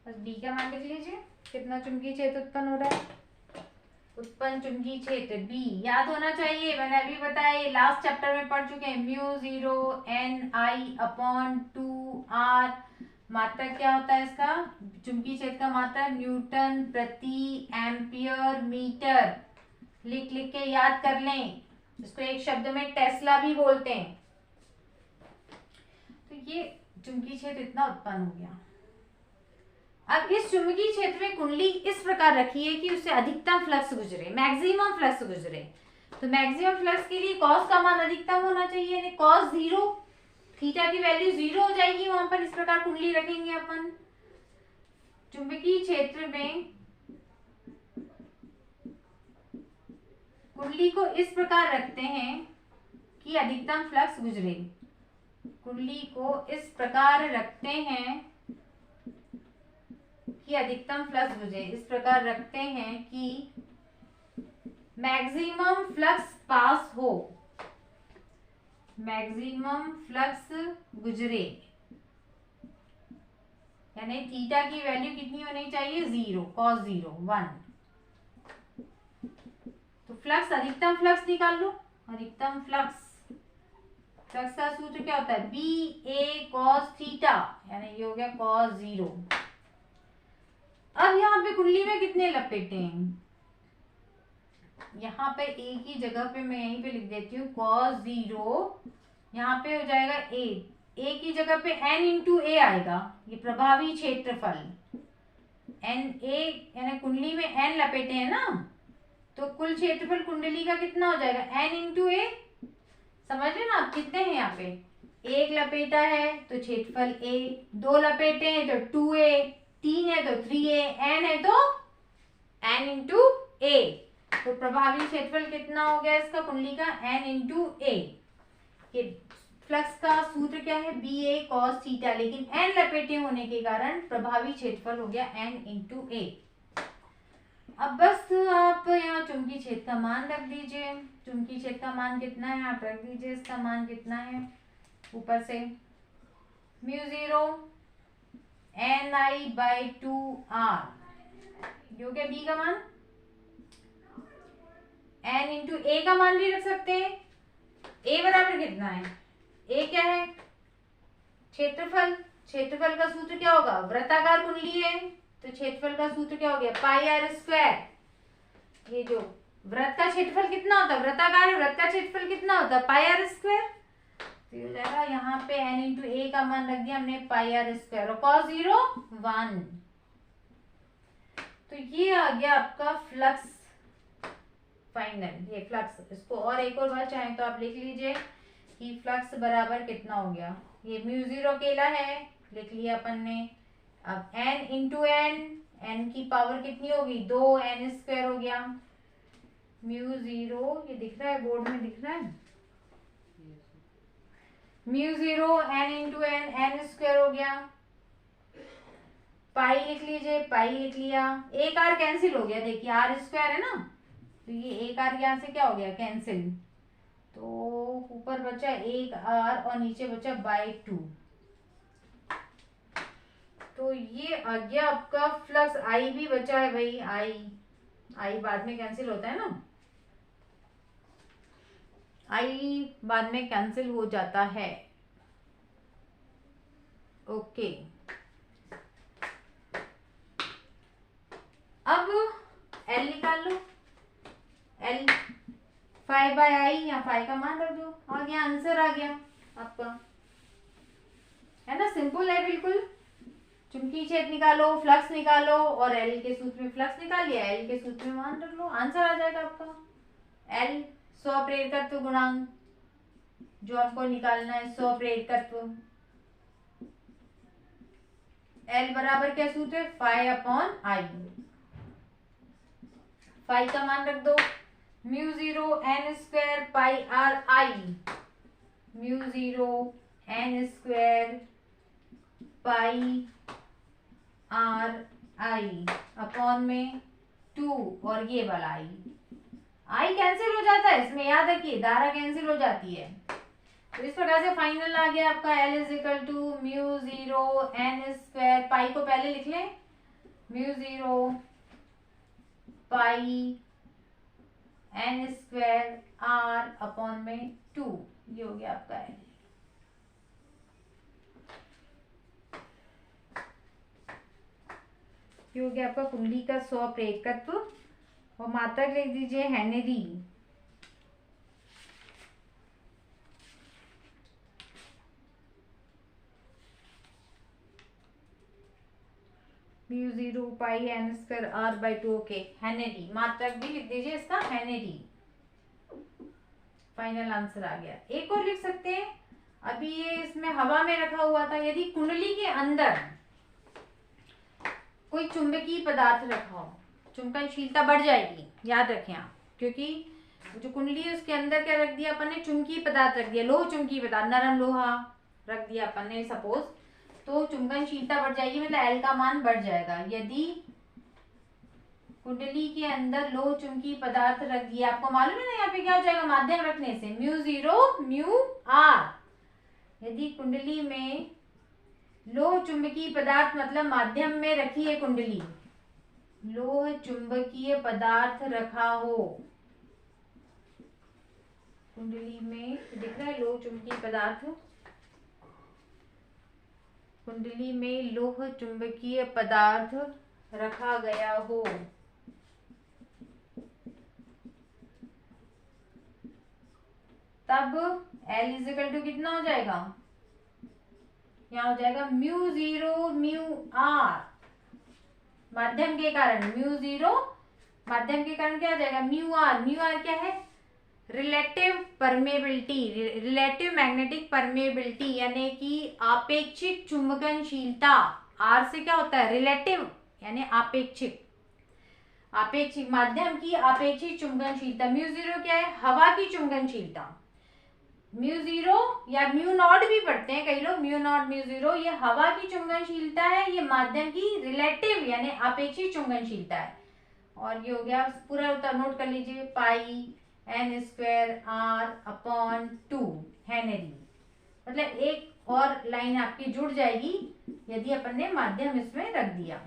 बस B का मान लिख लीजिए, कितना चुंबकीय क्षेत्र उत्पन्न हो रहा है। उत्पन्न चुंबकीय क्षेत्र B याद होना चाहिए, मैंने अभी बताया, लास्ट चैप्टर में पढ़ चुके हैं। μ0 Ni/2r, मात्रक क्या होता है इसका, चुंबकीय क्षेत्र का मात्रक न्यूटन प्रति एम्पियर मीटर। लिख लिख के याद कर लें, इसको एक शब्द में टेस्ला भी बोलते हैं। तो ये चुंबकीय क्षेत्र इतना उत्पन्न हो गया। अब इस चुंबकीय क्षेत्र में कुंडली इस प्रकार रखी है कि उससे अधिकतम फ्लक्स गुजरे, मैक्सिमम फ्लक्स गुजरे। तो मैक्सिमम फ्लक्स के लिए कॉस का मान अधिकतम होना चाहिए, यानी कॉस 0, थीटा की वैल्यू 0 हो जाएगी वहां पर। इस प्रकार कुंडली रखेंगे अपन। चुंबकीय क्षेत्र में कुंडली को इस प्रकार रखते हैं कि अधिकतम फ्लक्स गुजरे। कुंडली को इस प्रकार रखते हैं कि अधिकतम फ्लक्स गुजरे, इस प्रकार रखते हैं कि मैक्सिमम फ्लक्स पास हो, मैक्सिमम फ्लक्स गुजरे, यानी थीटा की वैल्यू कितनी होनी चाहिए, 0, cos 0, 1। तो फ्लक्स, अधिकतम फ्लक्स निकाल लो। अधिकतम फ्लक्स, फ्लक्स का सूत्र क्या होता है, BA cos थीटा, यानी ये हो गया cos 0। अब यहाँ पे कुंडली में कितने लपेटे हैं, यहाँ पे एक ही जगह पे मैं यहीं पे लिख देती हूँ cos 0, यहाँ पे हो जाएगा A, एक ही जगह पे N इंटू A आएगा, ये प्रभावी क्षेत्रफल NA, यानी कुंडली में N लपेटे हैं ना, तो कुल क्षेत्रफल कुंडली का कितना हो जाएगा, N इंटू A। समझ रहे ना आप, कितने हैं यहाँ पे, एक लपेटा है तो क्षेत्रफल A, 2 लपेटे हैं तो 2A, 3 है तो 3A, N है तो N इंटू A। तो प्रभावी क्षेत्रफल कितना हो गया इसका, कुंडली का, N इंटू A। ये फ्लक्स का सूत्र क्या है, BA cos थीटा, लेकिन N लपेटे होने के कारण प्रभावी क्षेत्रफल हो गया N इंटू A। अब बस आप यहाँ चुंबकीय क्षेत्र का मान रख दीजिए। चुंबकीय क्षेत्र का मान कितना है, आप रख दीजिए, इसका मान कितना है ऊपर से, μ0 Ni/2r, जो क्या B का मान, N इंटू A का मान भी रख सकते हैं। A बराबर कितना है, A क्या है, क्षेत्रफल, क्षेत्रफल का सूत्र क्या होगा, वृत्ताकार कुंडली है तो क्षेत्रफल का सूत्र क्या हो गया, पाई आर स्क्वायर। ये जो वृत्त का क्षेत्रफल कितना होता है, वृत्ताकार है, वृत्त का क्षेत्रफल कितना होता है, पाई आर स्क्वायर। तो ये हो जाएगा यहाँ पे n इंटू ए का मान रख दिया हमने पाई आर स्क्वायर और cos 0 1। तो ये आ गया आपका फ्लक्स फाइनल, ये फ्लक्स। इसको और एक और बार चाहें तो आप लिख लीजिए कि फ्लक्स बराबर कितना हो गया, ये म्यू जीरो अकेला है लिख लिया अपन ने। अब n इंटू एन, एन की पावर कितनी होगी, 2n स्क्वायर हो गया। म्यू जीरो, ये दिख रहा है बोर्ड में, दिख रहा है, mu zero n into N, N square हो गया। पाई लिख लीजिए, पाई लिख लिया, एक आर कैंसिल हो गया, देखिए आर स्क्वायर है ना, तो ये एक आर यहाँ से क्या हो गया, कैंसिल। तो ऊपर बचा एक आर और नीचे बचा बाई 2। तो ये आ गया आपका फ्लक्स। आई भी बचा है भाई, आई बाद में कैंसिल होता है ना, आई बाद में कैंसिल हो जाता है। ओके, अब एल निकाल लो, एल फाइव बाई आई, या फाइव का मान रख दो, आ गया, आंसर आ गया आपका, है ना, सिंपल है बिल्कुल। चुंबकीय क्षेत्र निकालो, फ्लक्स निकालो और एल के सूत्र में फ्लक्स निकाल लिया, एल के सूत्र में मान रख लो, आंसर आ जाएगा आपका। एल स्वप्रेरकत्व गुणांक जो आपको निकालना है, स्वप्रेरकत्व, एल बराबर क्या सूत्र है, फाइव अपॉन आई। फाइव का मान रख दो, mu zero N square pi R I, mu zero N square pi R I upon में 2 और ये वाला आई कैंसिल हो जाता है इसमें, याद रखिए धारा कैंसिल हो जाती है। तो इस प्रकार से फाइनल आ गया आपका L is equal to mu zero N square, pi को पहले लिख लें, mu zero pi N square r upon में 2, ये हो गया आपका एल। ये हो गया आपका कुंडली का स्वप्रेरकत्व और मात्रक लिख दीजिए henry. Mu zero pi N square R by 2, okay, henry, मात्रक भी लिख दीजिए इसका हेनरी। फाइनल आंसर आ गया। एक और लिख सकते हैं, अभी ये इसमें हवा में रखा हुआ था, यदि कुंडली के अंदर कोई चुंबकीय पदार्थ रखा हो, चुंबकनशीलता बढ़ जाएगी, याद रखें आप, क्योंकि जो कुंडली है उसके अंदर क्या रख दिया अपन ने, चुंबकीय पदार्थ रख दिया, लोह चुंबकीय पदार्थ, नरम लोहा रख दिया अपन ने सपोज, तो चुंबकनशीलता बढ़ जाएगी, मतलब एल का मान बढ़ जाएगा। यदि कुंडली के अंदर लोह चुंबकीय पदार्थ रख दिया, आपको मालूम है ना यहाँ पे क्या हो जाएगा माध्यम रखने से, म्यू जीरो म्यू आर। यदि कुंडली में लोह चुंबकीय पदार्थ मतलब माध्यम में रखी है कुंडली, लोह चुंबकीय पदार्थ रखा हो कुंडली में, दिख रहा है लोह चुंबकीय पदार्थ, कुंडली में लोह चुंबकीय पदार्थ रखा गया हो, तब L इजिकल टू कितना हो जाएगा, यहाँ हो जाएगा म्यू जीरो म्यू आर, माध्यम के कारण म्यू जीरो, माध्यम के कारण क्या हो जाएगा म्यू आर। म्यू आर क्या है, relative permeability, relative magnetic permeability, यानी कि आपेक्षिक चुंबकनशीलता। आर से क्या होता है, रिलेटिव यानी आपेक्षिक, आपेक्षिक माध्यम की आपेक्षिक चुंबकनशीलता। म्यू जीरो क्या है, हवा की चुंबकनशीलता। म्यू जीरो या म्यू नॉट भी पढ़ते हैं कई लोग, म्यू नॉट म्यू जीरो, ये हवा की चुंबकनशीलता है, ये माध्यम की रिलेटिव यानी आपेक्षिक चुंबकनशीलता है। और ये हो गया, पूरा उत्तर नोट कर लीजिए, pi N square r upon 2 henry. मतलब एक और लाइन आपकी जुड़ जाएगी यदि अपन ने माध्यम इसमें रख दिया।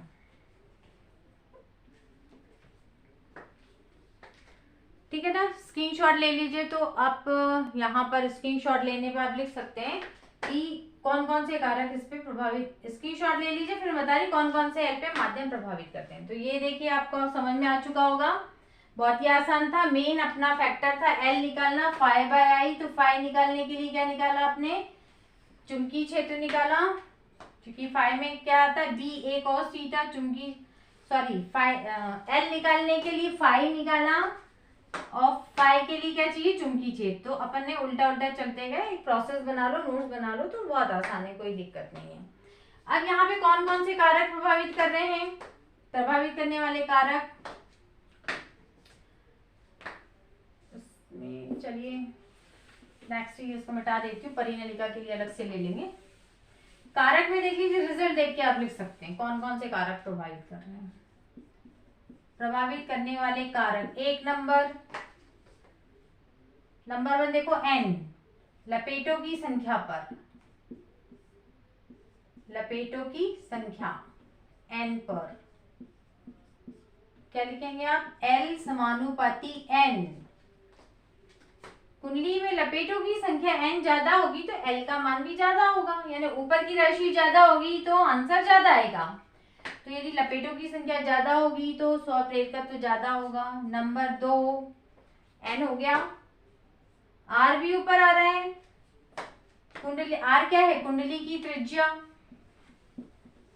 ठीक है ना, स्क्रीनशॉट ले लीजिए। तो आप यहाँ पर स्क्रीनशॉट लेने पर आप लिख सकते हैं कि कौन कौन से कारक इस पे प्रभावित, स्क्रीनशॉट ले लीजिए, फिर बता रही कौन कौन से एल पे माध्यम प्रभावित करते हैं। तो ये देखिए आपको समझ में आ चुका होगा, बहुत ही आसान था। मेन अपना फैक्टर था एल निकालना, फाई बाय आई। तो फाई निकालने के लिए क्या निकाला आपने, चुंबकीय क्षेत्र निकाला, क्योंकि फाई में क्या आता है बी ए कॉस थीटा, चुंबकीय सॉरी फाई एल निकालने के लिए फाई निकाला और फाई के लिए क्या चाहिए, चुंबकीय क्षेत्र। तो अपन ने उल्टा उल्टा चलते गए, एक प्रोसेस बना लो, नोट्स बना लो, तो बहुत आसान है, कोई दिक्कत नहीं है। अब यहाँ पे कौन कौन से कारक प्रभावित कर रहे हैं, प्रभावित करने वाले कारक, चलिए नेक्स्ट इसको मिटा देती हूँ, परिनलिका के लिए अलग से ले लेंगे। कारक में देख लीजिए, रिजल्ट देख के आप लिख सकते हैं कौन कौन से कारक प्रभावित कर रहे हैं। प्रभावित करने वाले कारक, एक नंबर 1 देखो एन, लपेटों की संख्या पर, लपेटों की संख्या एन पर क्या लिखेंगे आप, एल समानुपाती एन। कुंडली में लपेटों की संख्या n ज्यादा होगी तो l का मान भी ज्यादा होगा, यानी ऊपर की राशि ज्यादा होगी तो आंसर ज्यादा आएगा। तो यदि लपेटों की संख्या ज्यादा होगी तो स्वप्रेरकत्व तो ज्यादा होगा। नंबर 2 n हो गया, r भी ऊपर आ रहा है, कुंडली r क्या है, कुंडली की त्रिज्या,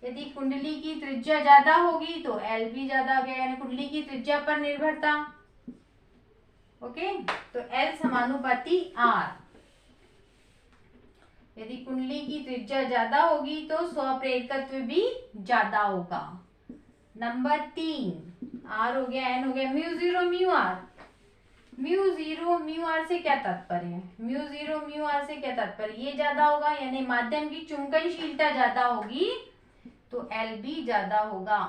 यदि कुंडली की त्रिज्या ज्यादा होगी तो l भी ज्यादा आ गया, यानी कुंडली की त्रिज्या पर निर्भरता। ओके तो L समानुपाती R, यदि कुंडली की त्रिज्या ज्यादा होगी तो स्वप्रेरकत्व भी ज्यादा होगा। नंबर 3 R हो गया, N हो गया, mu zero mu R, mu zero mu R से क्या तात्पर्य है, म्यू जीरो म्यू R से क्या तात्पर्य, ये ज्यादा होगा, यानी माध्यम की चुंबकनशीलता ज्यादा होगी तो L भी ज्यादा होगा।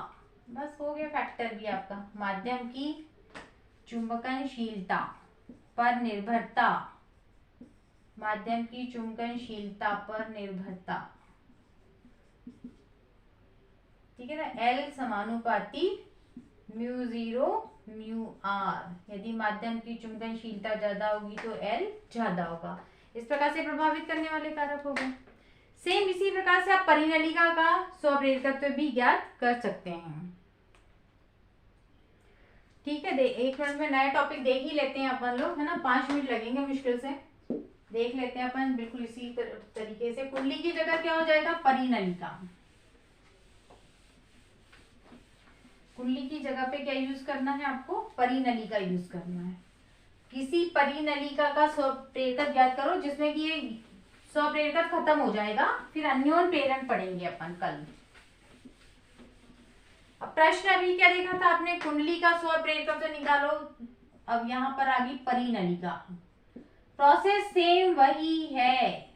बस हो गया फैक्टर भी आपका, माध्यम की चुंबकनशीलता पर निर्भरता, माध्यम की चुंबकनशीलता पर निर्भरता, ठीक है ना। L समानुपाती म्यू जीरो म्यू R, यदि माध्यम की चुंबकनशीलता ज्यादा होगी तो L ज्यादा होगा। इस प्रकार से प्रभावित करने वाले कारक हो गए। सेम इसी प्रकार से आप परिनलिका का स्वप्रेरकत्व भी ज्ञात कर सकते हैं। ठीक है, 1 मिनट में नया टॉपिक देख ही लेते हैं अपन लोग, है ना, 5 मिनट लगेंगे मुश्किल से, देख लेते हैं अपन बिल्कुल इसी तरीके से। कुंडली की जगह क्या हो जाएगा, परिनलिका। कुंडली की जगह पे क्या यूज करना है आपको, परिनलिका यूज करना है। किसी परिनलिका का स्वप्रेरकत्व ज्ञात करो जिसमें कि ये स्वप्रेरकत्व खत्म हो जाएगा, फिर अन्योन प्रेरण पढ़ेंगे अपन कल। अब प्रश्न अभी क्या देखा था आपने, कुंडली का स्वप्रेरकत्व निकालो, अब यहाँ पर आ गई परिनलिका। प्रोसेस सेम वही है,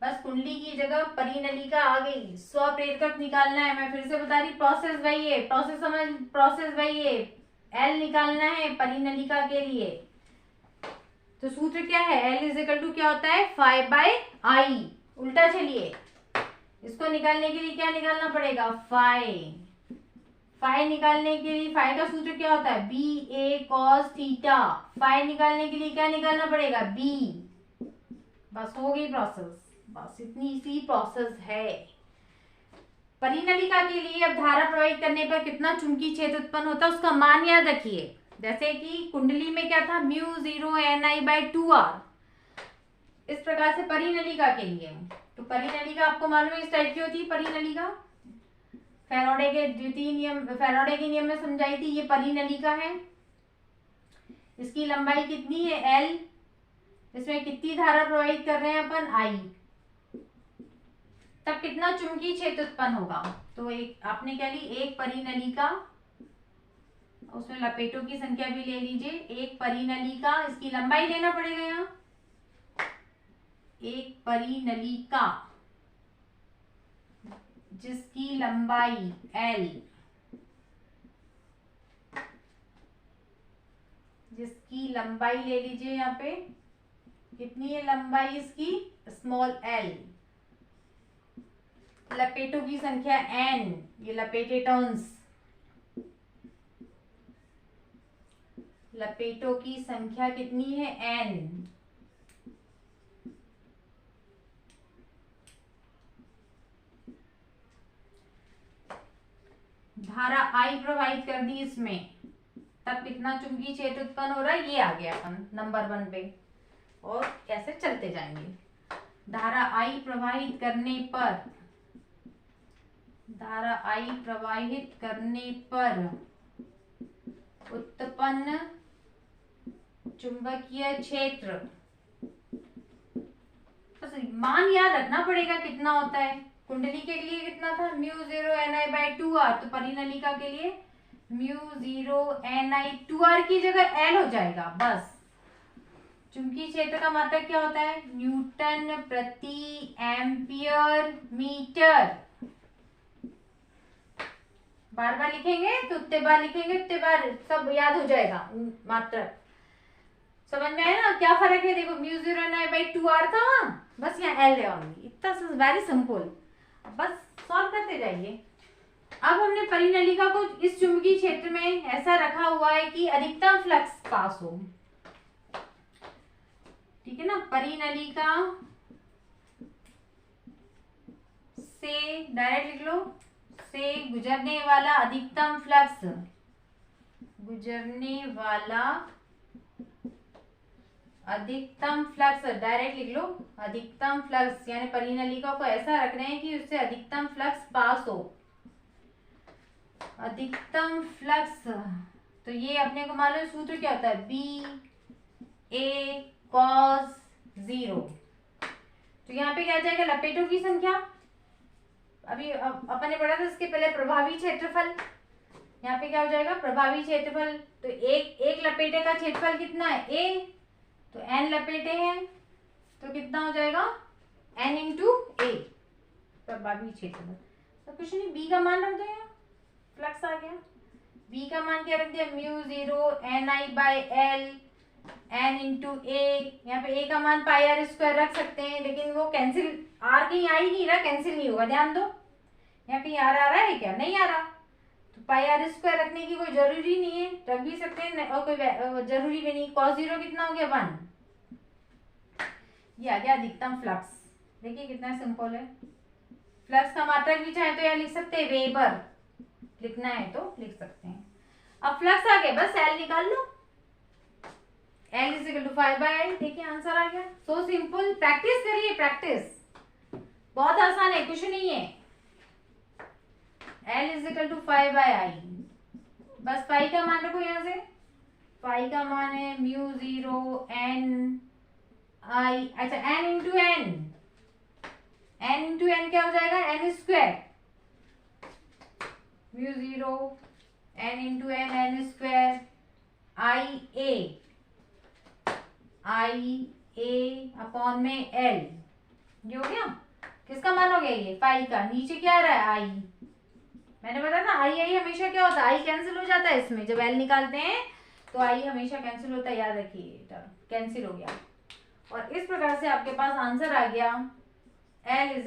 बस कुंडली की जगह परिनलिका आ गई, स्वप्रेरकत्व निकालना है। मैं फिर से बता रही, प्रोसेस वही है, प्रोसेस समझ, प्रोसेस वही है, एल निकालना है परिनलिका के लिए। तो सूत्र क्या है, एल इज इक्वल टू क्या होता है, फाई बाय आई। उल्टा चलिए, इसको निकालने के लिए क्या निकालना पड़ेगा, फाई। फाई निकालने के लिए, फाई का सूत्र क्या होता है, बी ए कॉस थीटा। फाई निकालने के लिए क्या निकालना पड़ेगा, बी। बस हो गई प्रोसेस, बस इतनी सी प्रोसेस है। परिनलिका के लिए अब धारा प्रवाहित करने पर कितना चुंबकीय क्षेत्र उत्पन्न होता है उसका मान याद रखिए। जैसे कि कुंडली में क्या था, म्यू जीरो एन आई बाय 2R। इस प्रकार से परिनलिका के लिए, तो परिनलिका आपको मालूम है इस टाइप की होती है परिनलिका। फैराडे के द्वितीय नियम, फैराडे के नियम में समझाई थी, ये परिनलिका है। इसकी लंबाई कितनी है, L। इसमें कितनी धारा प्रवाहित कर रहे हैं अपन, I। तब कितना चुंबकीय क्षेत्र उत्पन्न होगा, तो एक आपने क्या ली, एक परिनलिका, उसमें लपेटों की संख्या भी ले लीजिए, एक परिनलिका, इसकी लंबाई लेना पड़ेगा यहाँ, एक परिनलिका जिसकी लंबाई L, जिसकी लंबाई ले लीजिए यहाँ पे, कितनी है लंबाई इसकी, स्मॉल l। लपेटों की संख्या n, ये लपेटे टर्न्स, लपेटों की संख्या कितनी है n। धारा आई प्रवाहित कर दी इसमें, तब कितना चुंबकीय क्षेत्र उत्पन्न हो रहा है, ये आ गया अपन नंबर 1 पे। और कैसे चलते जाएंगे। धारा आई प्रवाहित करने पर, धारा आई प्रवाहित करने पर उत्पन्न चुंबकीय क्षेत्र, बस मान याद रखना पड़ेगा कितना होता है। कुंडली के लिए कितना था, μ0ni/2r, तो परिनलिका के लिए μ0ni/2r की जगह L हो जाएगा बस। चुंबकीय क्षेत्र का मात्रक क्या होता है, न्यूटन प्रति एम्पियर मीटर। बार बार लिखेंगे तो उतने बार लिखेंगे उतने बार सब याद हो जाएगा मात्रक। समझ में आया ना क्या फर्क है, देखो μ0ni/2r था वहां, बस यहाँ L है ओनली, इतना वेरी सिंपल, बस सॉल्व करते जाइए। अब हमने परिनलिका को इस चुंबकीय क्षेत्र में ऐसा रखा हुआ है कि अधिकतम फ्लक्स पास हो, ठीक है ना। परिनलिका से डायरेक्ट लिख लो, से गुजरने वाला अधिकतम फ्लक्स, गुजरने वाला अधिकतम फ्लक्स, डायरेक्ट लिख लो अधिकतम फ्लक्स, यानी परिनलिका को ऐसा रख रहे हैं कि उससे अधिकतम फ्लक्स पास हो, अधिकतम फ्लक्स। तो ये अपने को मालूम सूत्र क्या होता है, BA cos 0। तो यहाँ पे क्या आ जाएगा, लपेटों की संख्या, अभी अपन ने पढ़ा था इसके पहले प्रभावी क्षेत्रफल, यहाँ पे क्या हो जाएगा प्रभावी क्षेत्रफल। तो एक लपेटे का क्षेत्रफल कितना है, A, तो n लपेटे हैं तो कितना हो जाएगा n इंटू A, प्रभावी क्षेत्रफल। तो कुछ नहीं, B का मान रख दो, यहाँ फ्लक्स आ गया, B का मान क्या रख दिया, μ0ni/L n इंटू A, यहाँ पे A का मान πr² रख सकते हैं, लेकिन वो कैंसिल, R कहीं आ ही नहीं रहा, कैंसिल नहीं होगा, ध्यान दो। यहाँ कहीं R आ रहा है क्या, नहीं आ रहा, तो πr² रखने की कोई जरूरी नहीं है, रख भी सकते हैं और कोई जरूरी भी नहीं। cos 0 कितना हो गया 1, ये आ गया अधिकतम फ्लक्स। देखिए कितना सिंपल है। फ्लक्स का मात्रक भी चाहे तो यहाँ लिख सकते हैं, वेबर लिखना है तो लिख सकते हैं। अब फ्लक्स आ गया, बस L निकाल लो, L = 5/I, देखिए आंसर आ गया। सो सिंपल, प्रैक्टिस करिए, प्रैक्टिस बहुत आसान है, कुछ नहीं है। L = 5/I, बस पाई का मान रखो, यहाँ से पाई का मान है μ0 n, अच्छा n इंटू n क्या हो जाएगा, n², μ0 n into n² IA upon में L, ये हो गया। किसका मान हो गया, ये पाई का, नीचे क्या आ रहा है I, मैंने बताया था आई हमेशा क्या होता है, I कैंसिल हो जाता है इसमें, जब L निकालते हैं तो I हमेशा कैंसिल होता है, याद रखिए, कैंसिल हो गया। और इस प्रकार से आपके पास आंसर आ गया, L =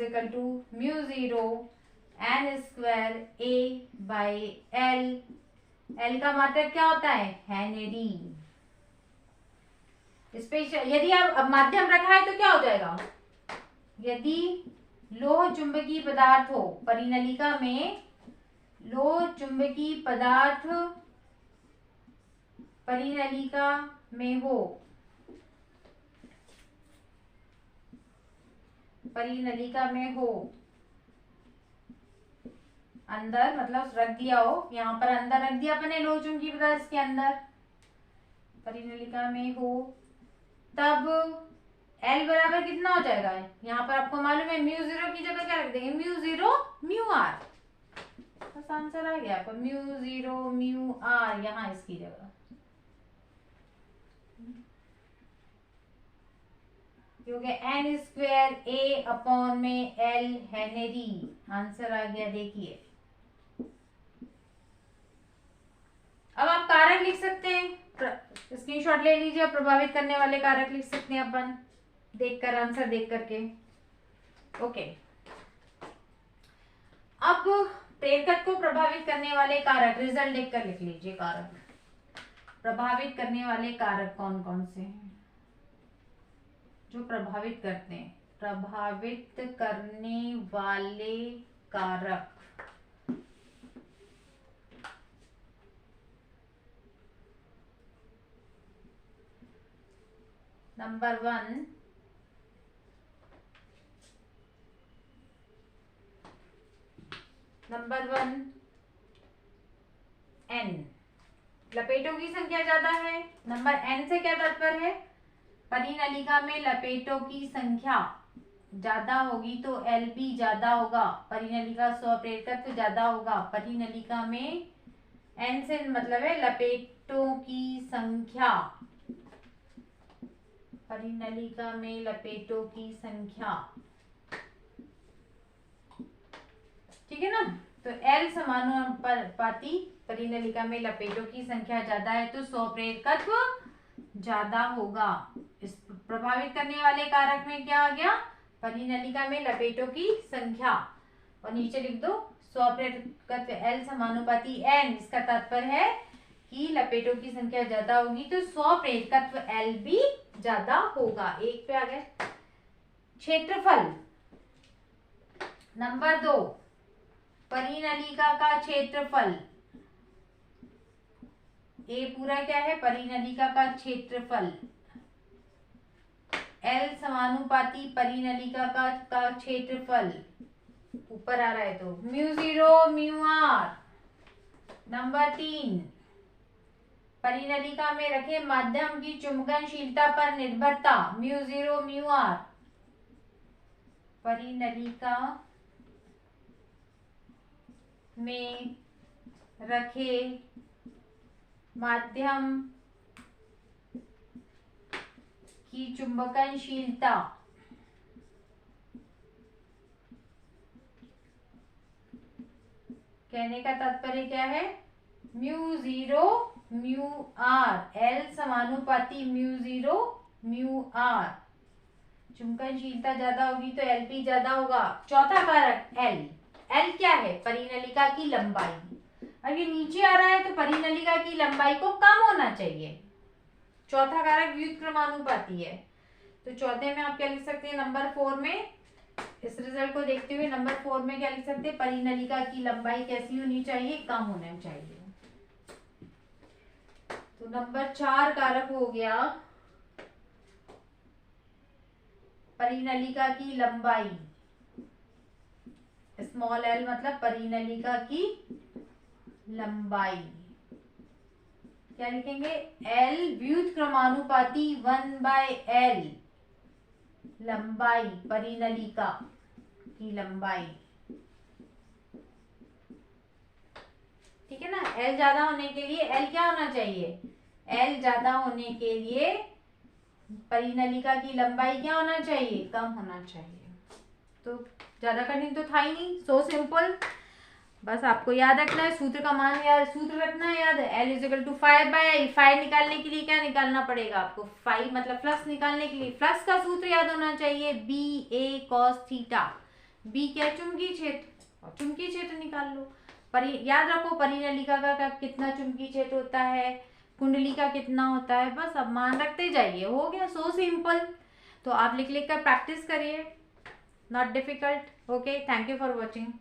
μ0 n² A/L। L का मात्रक क्या होता है, हेनरी। स्पेशल यदि आप माध्यम रखा है तो क्या हो जाएगा, यदि लोह चुंबकीय पदार्थ हो, परिनलिका में लोह चुंबकीय पदार्थ परिनलिका में हो, परिनलिका में हो, अंदर मतलब रख दिया हो, यहाँ पर अंदर रख दिया अपने लोह चुंबकीय पदार्थ के अंदर, परिनलिका में हो, तब L बराबर कितना हो जाएगा, यहाँ पर आपको मालूम है μ0 की जगह क्या रख देंगे, μ0 μr, बस आंसर आ गया आपका μ0 μr, यहाँ इसकी जगह हो गया n² A अपॉन में L हेनरी, आंसर आ गया। देखिए अब आप कारक लिख सकते हैं, स्क्रीनशॉट ले लीजिए, प्रभावित करने वाले कारक लिख सकते हैं अपन देखकर, आंसर देख करके। ओके, अब प्रेरकत्व को प्रभावित करने वाले कारक, रिजल्ट देखकर लिख लीजिए। कारक प्रभावित करने वाले कारक कौन कौन से हैं जो प्रभावित करते हैं, प्रभावित करने वाले कारक, नंबर 1 n, लपेटों की संख्या ज्यादा है। नंबर n से क्या तात्पर्य है? परिनलिका में लपेटों की संख्या ज्यादा होगी तो एल भी ज्यादा होगा, परिनलिका स्वप्रेरकत्व ज्यादा होगा। परिनलिका में n से मतलब है लपेटों की संख्या, परिनलिका में लपेटों की संख्या, ठीक है ना। तो L समानुपाती परिनलिका में लपेटों की संख्या ज्यादा है तो स्वप्रेरकत्व ज्यादा होगा। इस प्रभावित करने वाले कारक में क्या आ गया? परिनलिका में लपेटों की संख्या, और नीचे लिख दो स्वप्रेरकत्व L समानुपाती N। इसका तात्पर्य है कि लपेटों की संख्या ज्यादा होगी तो स्वप्रेरकत्व L भी ज्यादा होगा। एक पे आ गए। क्षेत्रफल नंबर 2, परिनलिका का क्षेत्रफल। ए पूरा क्या है? परिनलिका का क्षेत्रफल। L समानुपाती परिनलिका का क्षेत्रफल ऊपर आ रहा है तो μ0 μr। नंबर 3, परिनलिका में रखे माध्यम की चुंबकनशीलता पर निर्भरता μ0 μr। परिनलिका में रखे माध्यम की चुंबकनशीलता कहने का तात्पर्य क्या है? μ0 μr। L समानुपाती μ0 μr। चुंबकनशीलता ज्यादा होगी तो L भी ज्यादा होगा। चौथा कारक L। L क्या है? परिनलिका की लंबाई। अब ये नीचे आ रहा है तो परिनलिका की लंबाई को कम होना चाहिए। चौथा कारक व्युत्क्रमानुपाती है तो चौथे में आप क्या लिख सकते हैं? नंबर 4 में इस रिजल्ट को देखते हुए नंबर 4 में क्या लिख सकते हैं? परिनलिका की लंबाई कैसी होनी चाहिए? कम होना चाहिए। तो नंबर 4 कारक हो गया परिनलिका की लंबाई। स्मॉल l मतलब परिनलिका की लंबाई। क्या लिखेंगे? L व्युत्क्रमानुपाती 1/L लंबाई, परिनलिका की लंबाई, ठीक है ना। L ज्यादा होने के लिए L क्या होना चाहिए? L ज्यादा होने के लिए परिनलिका की लंबाई क्या होना चाहिए? कम होना चाहिए। तो ज्यादा कठिन तो था ही नहीं, सो सिंपल। बस आपको याद रखना है, सूत्र का मान याद, सूत्र रखना है याद। L = 5/I। 5 निकालने के लिए क्या निकालना पड़ेगा आपको? 5 मतलब फ्लक्स निकालने के लिए फ्लक्स का सूत्र याद होना चाहिए, BA cos थीटा। B क्या? चुंबकीय क्षेत्र, और चुंबकीय क्षेत्र निकाल लो। याद रखो परिनलिका का कितना चुंबकीय क्षेत्र होता है, कुंडली का कितना होता है, बस अब मान रखते जाइए, हो गया। So simple. तो आप लिख लिख कर प्रैक्टिस करिए, not difficult. Okay, thank you for watching.